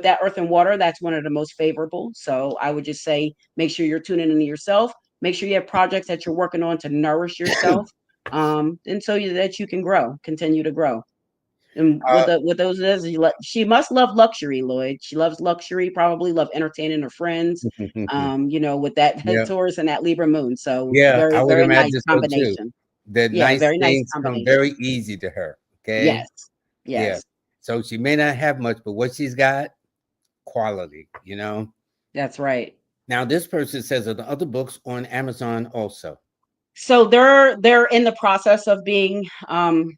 that earth and water, that's one of the most favorable. So I would just say make sure you're tuning into yourself. Make sure you have projects that you're working on to nourish yourself, and so that you can continue to grow. And with those is she must love luxury, Lloyd. She loves luxury, probably love entertaining her friends. With that Yeah. Taurus and that Libra moon. So Yeah, very, I would very nice imagine so too. combination. The Yeah, nice very nice things come combination. very easy to her. Okay. Yes. Yeah. Yes. So she may not have much, but what she's got, quality. That's right. Now, this person says, are the other books on Amazon also? So they're in the process of being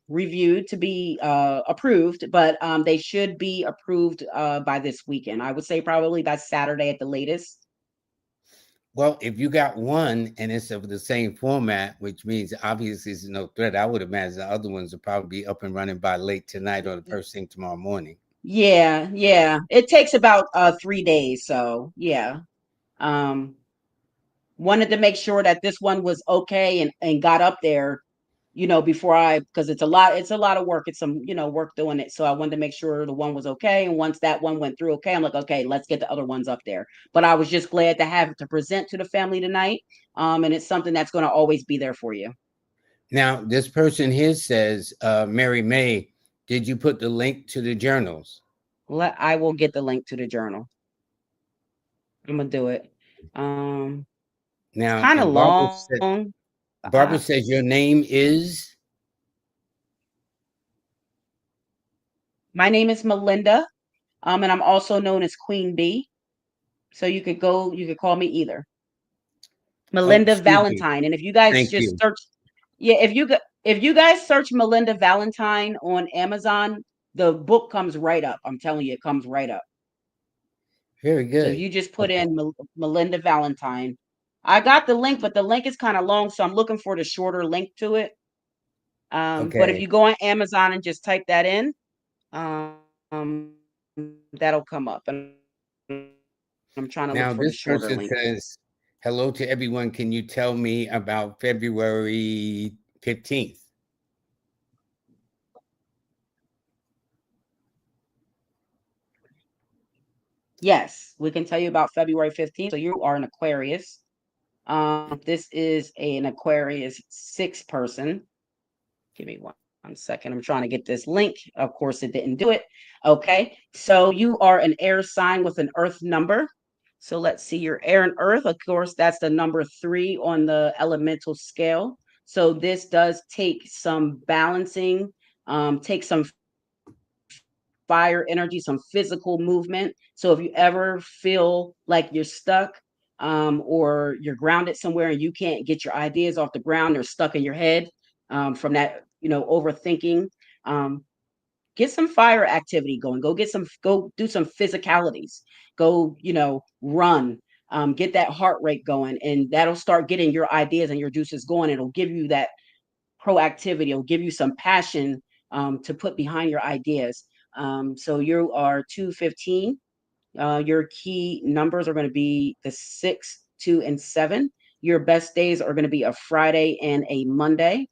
reviewed to be approved, but they should be approved by this weekend. I would say probably by Saturday at the latest. Well, if you got one and it's of the same format, which means obviously it's no threat, I would imagine the other ones will probably be up and running by late tonight or the first thing tomorrow morning. Yeah, yeah. It takes about 3 days. So yeah. Um, wanted to make sure that this one was okay and got up there, before because it's a lot of work. It's some, work doing it. So I wanted to make sure the one was okay. And once that one went through okay, I'm like, okay, let's get the other ones up there. But I was just glad to have it to present to the family tonight. And it's something that's going to always be there for you. Now, this person here says, Mary May, did you put the link to the journals? I will get the link to the journal. I'm gonna do it. It's Now, kind of and long. Barbara says your name is. My name is Melinda, and I'm also known as Queen Bee. So you could call me either. Oh, Melinda excuse me. Valentine. And if you guys Thank just you. search, yeah, if you guys search Melinda Valentine on Amazon, the book comes right up. I'm telling you, it comes right up. Very So if good. you just put Okay. in Melinda Valentine, I got the link, but the link is kind of long, so I'm looking for the shorter link to it. But if Okay. you go on Amazon and just type that in, that'll come up. And I'm trying to look for the shorter link. Now, this person says, hello to everyone. Can you tell me about February 15th? Yes, we can tell you about February 15th. So you are an Aquarius. This is an Aquarius 6 person. Give me 1 second. I'm trying to get this link. Of course, it didn't do it. Okay. So you are an air sign with an earth number. So let's see your air and earth. Of course, that's the number 3 on the elemental scale. So this does take some balancing, take some fire energy, some physical movement. So if you ever feel like you're stuck, or you're grounded somewhere and you can't get your ideas off the ground, they're stuck in your head, from that, overthinking. Um, get some fire activity going. Go do some physicalities. Go, run. Get that heart rate going, and that'll start getting your ideas and your juices going. It'll give you that proactivity. It'll give you some passion, to put behind your ideas. So you are 215. Your key numbers are going to be the 6, 2, and 7. Your best days are going to be a Friday and a Monday.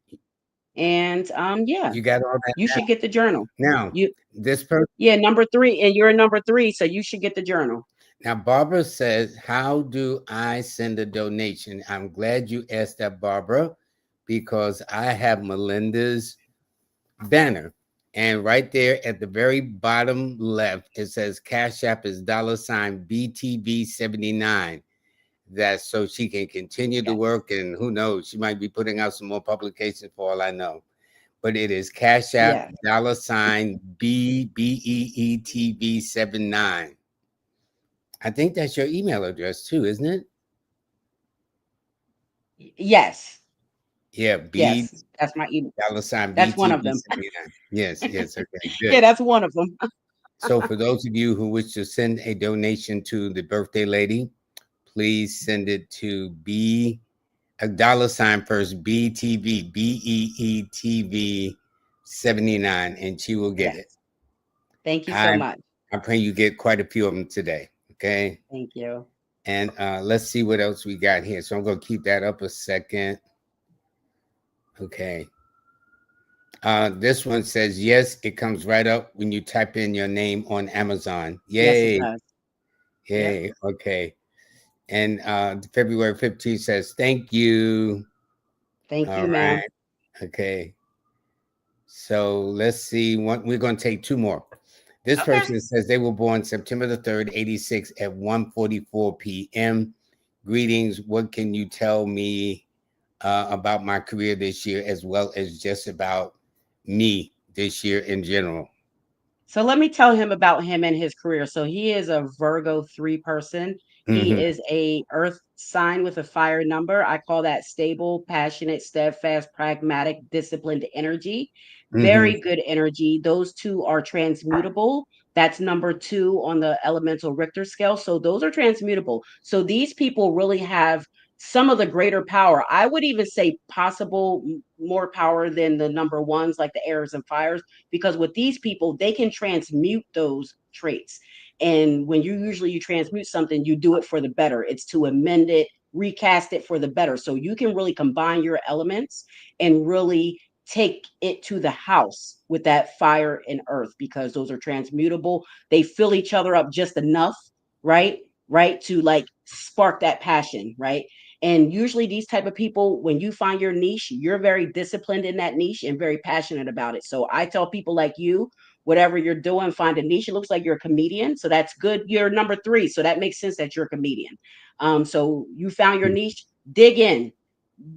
And yeah, You got all that you should get the journal. now. You This person, Yeah, number 3, and you're number 3, so you should get the journal. now, Barbara says, how do I send a donation? I'm glad you asked that, Barbara, because I have Melinda's banner. And right there at the very bottom left, it says Cash App is $ BTB79. That's so she can continue to Yes. work. And who knows, she might be putting out some more publications for all I know. But it is Cash App Yes. BBEETB79. I think that's your email address too, isn't it? Yes. Yeah, Yes. That's my email. That's one of them. BTB79. Yes, yes, okay, Yeah, good. that's one of them. So for those of you who wish to send a donation to the birthday lady, please send it to B a $ first BTV BEETV 79 and she will get it. Yes. Thank you so I much. I pray you get quite a few of them today. Okay. Thank you. And let's see what else we got here. So I'm gonna keep that up a second. Okay. This one says yes, it comes right up when you type in your name on Amazon. Yes, it Yay, does. Yep. yay. Okay. And February 15th says thank you. Thank All you, ma'am. right. Okay. So let's see what we're going to take two more. This Okay. person says they were born September the 3rd, 86 at 1:44 p.m. Greetings. What can you tell me about my career this year, as well as just about me this year in general? So let me tell him about him and his career. So he is a Virgo 3 person. He Mm-hmm. is a earth sign with a fire number. I call that stable, passionate, steadfast, pragmatic, disciplined energy. Mm-hmm. Very good energy. Those two are transmutable. That's number 2 on the elemental Richter scale. So those are transmutable. So these people really have some of the greater power. I would even say possible more power than the number ones, like the airs and fires, because with these people, they can transmute those traits. And when you transmute something, you do it for the better. It's to amend it, recast it for the better. So you can really combine your elements and really take it to the house with that fire and earth, because those are transmutable. They fill each other up just enough, right? Right, to like spark that passion, right? And usually these type of people, when you find your niche, you're very disciplined in that niche and very passionate about it. So I tell people like you, whatever you're doing, find a niche. It looks like you're a comedian, so that's good. You're number 3, so that makes sense that you're a comedian. So you found your niche, dig in.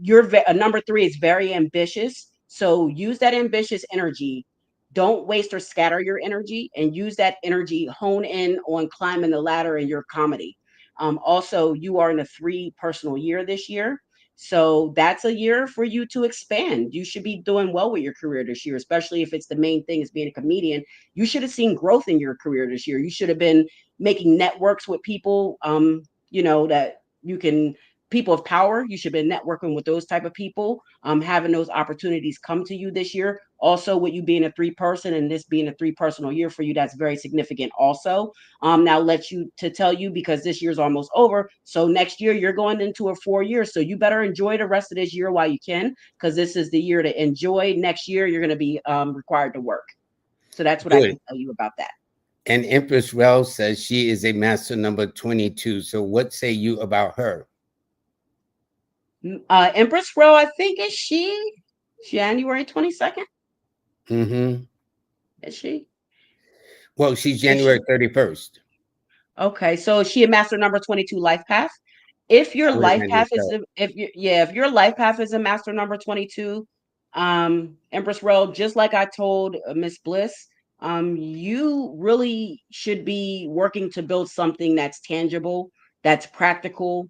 You're a number 3 is very ambitious, so use that ambitious energy. Don't waste or scatter your energy, and use that energy, hone in on climbing the ladder in your comedy. Also, you are in a 3 personal year this year, so that's a year for you to expand. You should be doing well with your career this year, especially if it's the main thing is being a comedian. You should have seen growth in your career this year. You should have been making networks with people, that you can, people of power. You should have been networking with those type of people, having those opportunities come to you this year. Also, with you being a 3 person and this being a 3 personal year for you, that's very significant also. Now let you to tell you, because this year's almost over. So next year you're going into a 4 years. So you better enjoy the rest of this year while you can, because this is the year to enjoy. Next year you're going to be required to work. So that's what I Good. can tell you about that. And Empress Rel says she is a master number 22. So what say you about her? Empress Row, I think, is she January 22nd? Mm-hmm. Is she? Well, she's If January she 31st. Okay, so is she a master number 22 life path? If your I would life imagine path is so. if your life path is a master number 22, Empress Road, just like I told Miss Bliss, you really should be working to build something that's tangible, that's practical,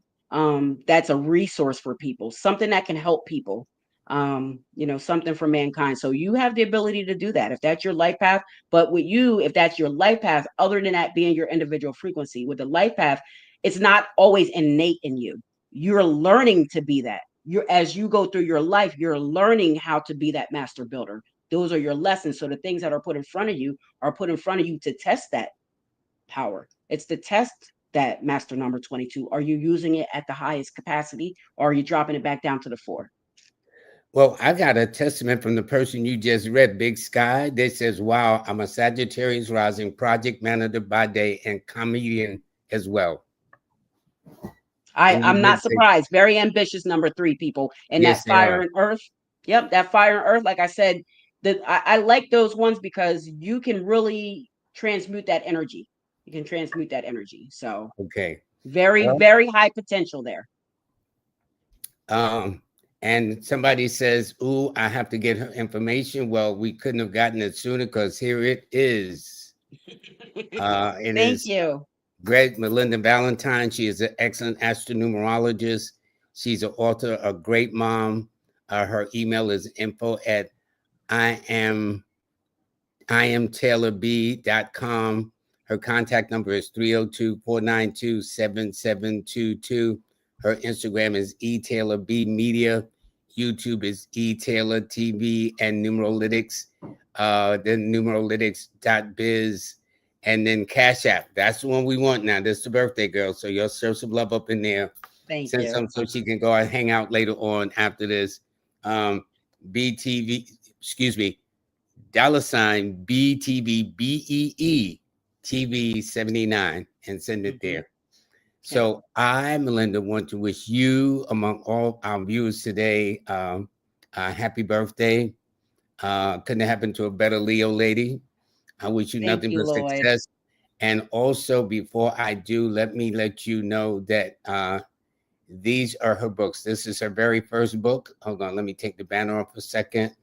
that's a resource for people, something that can help people, something for mankind. So you have the ability to do that if that's your life path. But with you, if that's your life path, other than that being your individual frequency, with the life path, it's not always innate in you. You're learning to be that. You're, as you go through your life, you're learning how to be that master builder. Those are your lessons. So the things that are put in front of you are put in front of you to test that power. It's to test that master number 22. Are you using it at the highest capacity, or are you dropping it back down to the 4? Well, I got a testament from the person you just read, Big Sky. That says, wow, I'm a Sagittarius rising project manager by day and comedian as well. And you I'm did not say, surprised. Very ambitious number 3 people. And that yes, they fire are. and earth. Yep, that fire and earth. Like I said, that I like those ones because you can really transmute that energy. You can transmute that energy. So Okay. very, Well, very high potential there. um, and somebody says, ooh, I have to get her information. Well, we couldn't have gotten it sooner because here it is. It Thank is you. Greg Melinda Valentine. She is an excellent astronumerologist. She's an author, a great mom. Her email is info at I am imtaylorb.com. Her contact number is 302-492-7722. Her Instagram is etaylorb YouTube is etaylortv, and Numeralytics, then numeralytics.biz, and then Cash App. That's the one we want now. This is the birthday girl. So you'll show some love up in there. Thank Send you. some so she can go and hang out later on after this. BTV, excuse me, $BTVBEE TV79, and send it Mhm. there. Okay. So I, Melinda, want to wish you, among all our viewers today, a happy birthday. Couldn't happen to a better Leo lady. I wish you Thank nothing you, but Lloyd. success. And also, before I do, let me let you know that these are her books. This is her very first book. Hold on, let me take the banner off a second.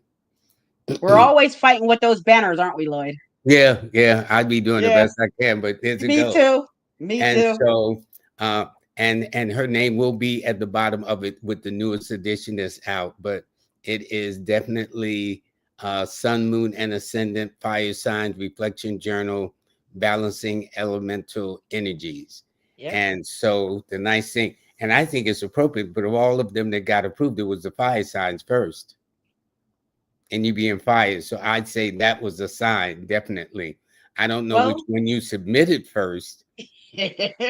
We're always fighting with those banners, aren't we, Lloyd? Yeah, yeah, I'd be doing the Yeah. best I can, but there's a Me go. too. Me And too. so Uh, and her name will be at the bottom of it with the newest edition that's out. But it is definitely Sun, Moon, and Ascendant Fire Signs Reflection Journal, Balancing Elemental Energies. Yep. And so the nice thing, and I think it's appropriate, but of all of them that got approved, it was the fire signs first, and you being fired. So I'd say that was a sign, definitely. I don't know which Well, one you submitted first,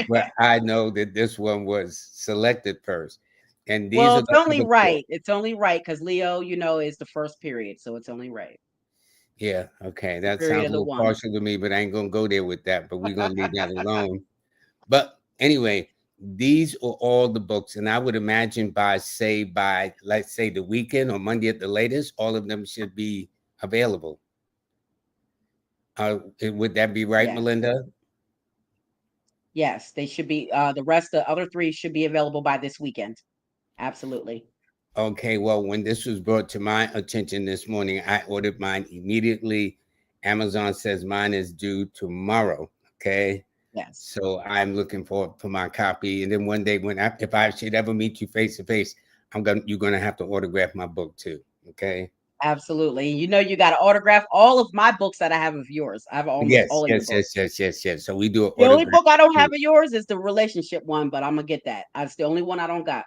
but I know that this one was selected first. And these well, are it's the only other four. right. It's only right because Leo, is the first period, so it's only right. Yeah, okay. The That period sounds of a the little one. partial to me, but I ain't gonna go there with that. But we're gonna leave that alone. But anyway, these are all the books, and I would imagine by let's say the weekend or Monday at the latest, all of them should be available. Would that be right, Yes. Melinda? Yes, they should be. The other three should be available by this weekend. Absolutely. Okay, well, when this was brought to my attention this morning, I ordered mine immediately. Amazon says mine is due tomorrow. Okay, Yes. so I'm looking for my copy. And then one day, if I should ever meet you face to face, you're gonna have to autograph my book too. Okay. Absolutely. You got to autograph all of my books that I have of yours. I have almost Yes, all of your yes, books. yes, yes, yes, yes. So we do an The only autograph. book I don't have of yours is the relationship one, but I'm gonna get that. That's the only one I don't got.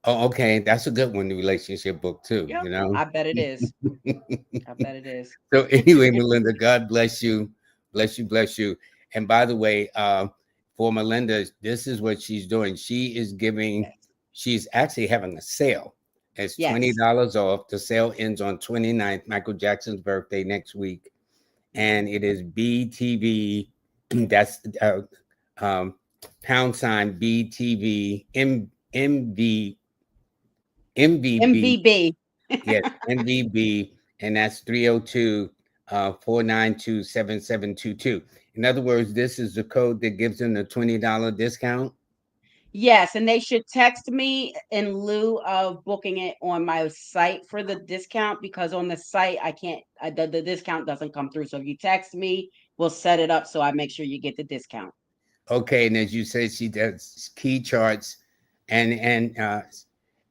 Oh, okay, that's a good one. The relationship book too. Yep. You know. I bet it is. I bet it is. So anyway, Melinda, God bless you, bless you, bless you. And by the way, for Melinda, this is what she's doing. Yes. She's actually having a sale. It's Yes. $20 off. The sale ends on 29th, Michael Jackson's birthday next week. Mhm. And it is BTV. That's um, pound sign BTV MVB. MVB. Yes, MVB, and that's 302 492 7722. In other words, this is the code that gives them the $20 discount. Yes, and they should text me in lieu of booking it on my site for the discount because on the site I can't the discount doesn't come through. So if you text me, we'll set it up so I make sure you get the discount. Okay, and as you said, she does key charts, and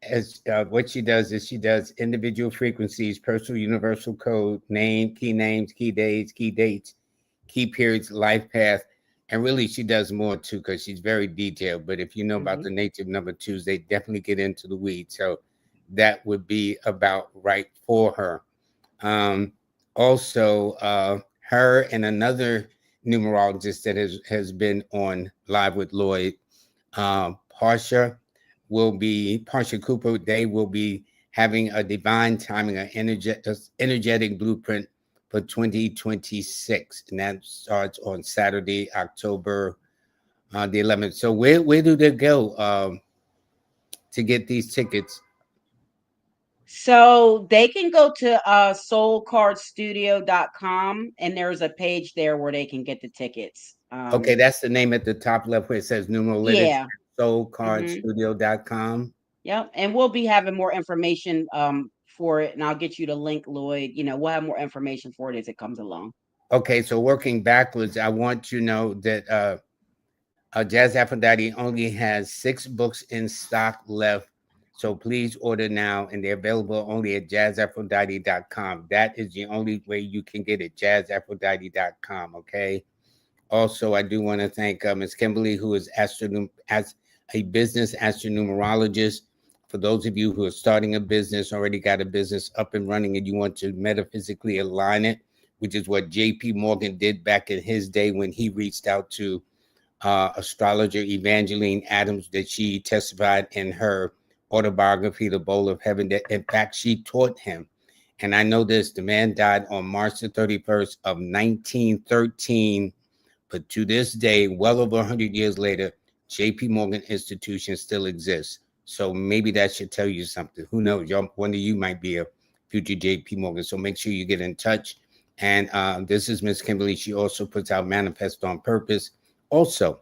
as what she does is she does individual frequencies, personal universal code, name, key names, key days, key dates, key periods, life path, and really she does more too because she's very detailed. But if you know about Mhm. the nature of number twos, they definitely get into the weeds. So that would be about right for her. Um, Also, her and another numerologist that has been on Live with Lloyd, Parsha Cooper. They will be having a divine timing, an energetic blueprint for 2026, and that starts on Saturday, October the 11th. So where do they go to get these tickets? So they can go to soulcardstudio.com and there's a page there where they can get the tickets. Okay, that's the name at the top left where it says numeral literature, Yeah. Mhm. soulcardstudio.com. Yep. And we'll be having more information for it and I'll get you the link, Lloyd. We'll have more information for it as it comes along. Okay, so working backwards, I want you to know that Jazz Aphrodite only has 6 books in stock left. So please order now, and they're available only at jazzaphrodite.com. That is the only way you can get it, jazzaphrodite.com. Okay. Also, I do want to thank Ms. Kimberly, who is as a business astronumerologist. For those of you who are starting a business, already got a business up and running, and you want to metaphysically align it, which is what J.P. Morgan did back in his day when he reached out to astrologer Evangeline Adams, that she testified in her autobiography, The Bowl of Heaven, that in fact she taught him. And I know this, the man died on March the 31st of 1913. But to this day, well over 100 years later, JP Morgan Institution still exists. So maybe that should tell you something. Who knows? One of you might be a future JP Morgan. So make sure you get in touch. And this is Miss Kimberly. She also puts out Manifest on Purpose. Also,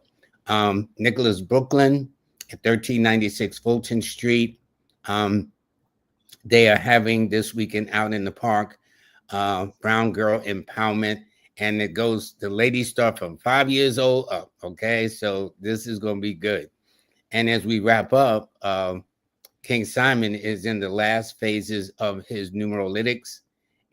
Nicholas Brooklyn at 1396 Fulton Street. Um, they are having this weekend out in the park, Brown Girl Empowerment. and it goes. The ladies start from 5 years old up. Okay, so this is going to be good. And as we wrap up, King Simon is in the last phases of his numerologics,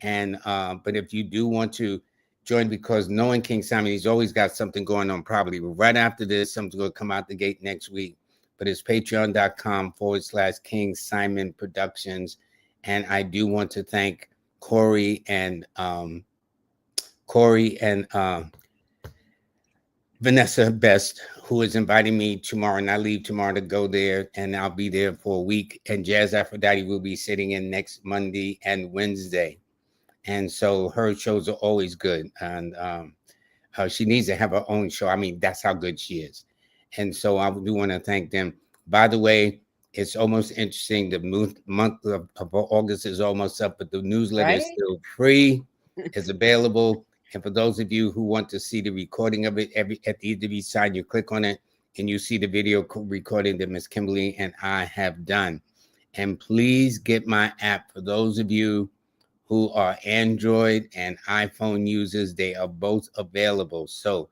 and but if you do want to join, because knowing King Simon, he's always got something going on. Probably right after this, something's going to come out the gate next week. But it's patreon.com/King Simon Productions, and I do want to thank Corey and Vanessa Best, who is inviting me tomorrow, and I leave tomorrow to go there, and I'll be there for a week. And Jazz Aphrodite will be sitting in next Monday and Wednesday, and so her shows are always good. And she needs to have her own show. I mean, that's how good she is. And so I do want to thank them. By the way, it's almost interesting. The month of August is almost up, but the newsletter is Right? still free. It's available. And for those of you who want to see the recording of it, at the end of each side, you click on it and you see the video recording that Miss Kimberly and I have done. And please get my app. For those of you who are Android and iPhone users, they are both available. So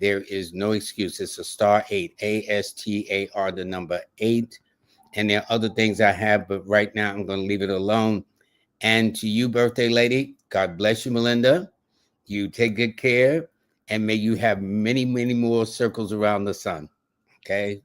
there is no excuse. It's a *8, ASTAR, the number 8. And there are other things I have, but right now I'm going to leave it alone. And to you, birthday lady, God bless you, Melinda. You take good care, and may you have many, many more circles around the sun. Okay.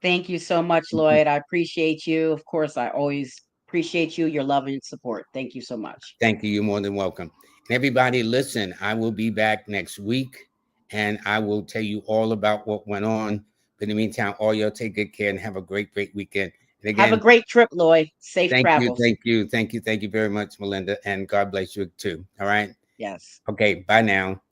Thank you so much, Lloyd. I appreciate you. Of course, I always appreciate you, your love and support. Thank you so much. Thank you. You're more than welcome. And everybody, listen, I will be back next week, and I will tell you all about what went on. But in the meantime, all y'all take good care and have a great, great weekend. And Have a again, great trip, Lloyd. Safe thank you, travels. thank you, thank you, thank you very much, Melinda, and God bless you too. All right. Yes. Okay. Bye now.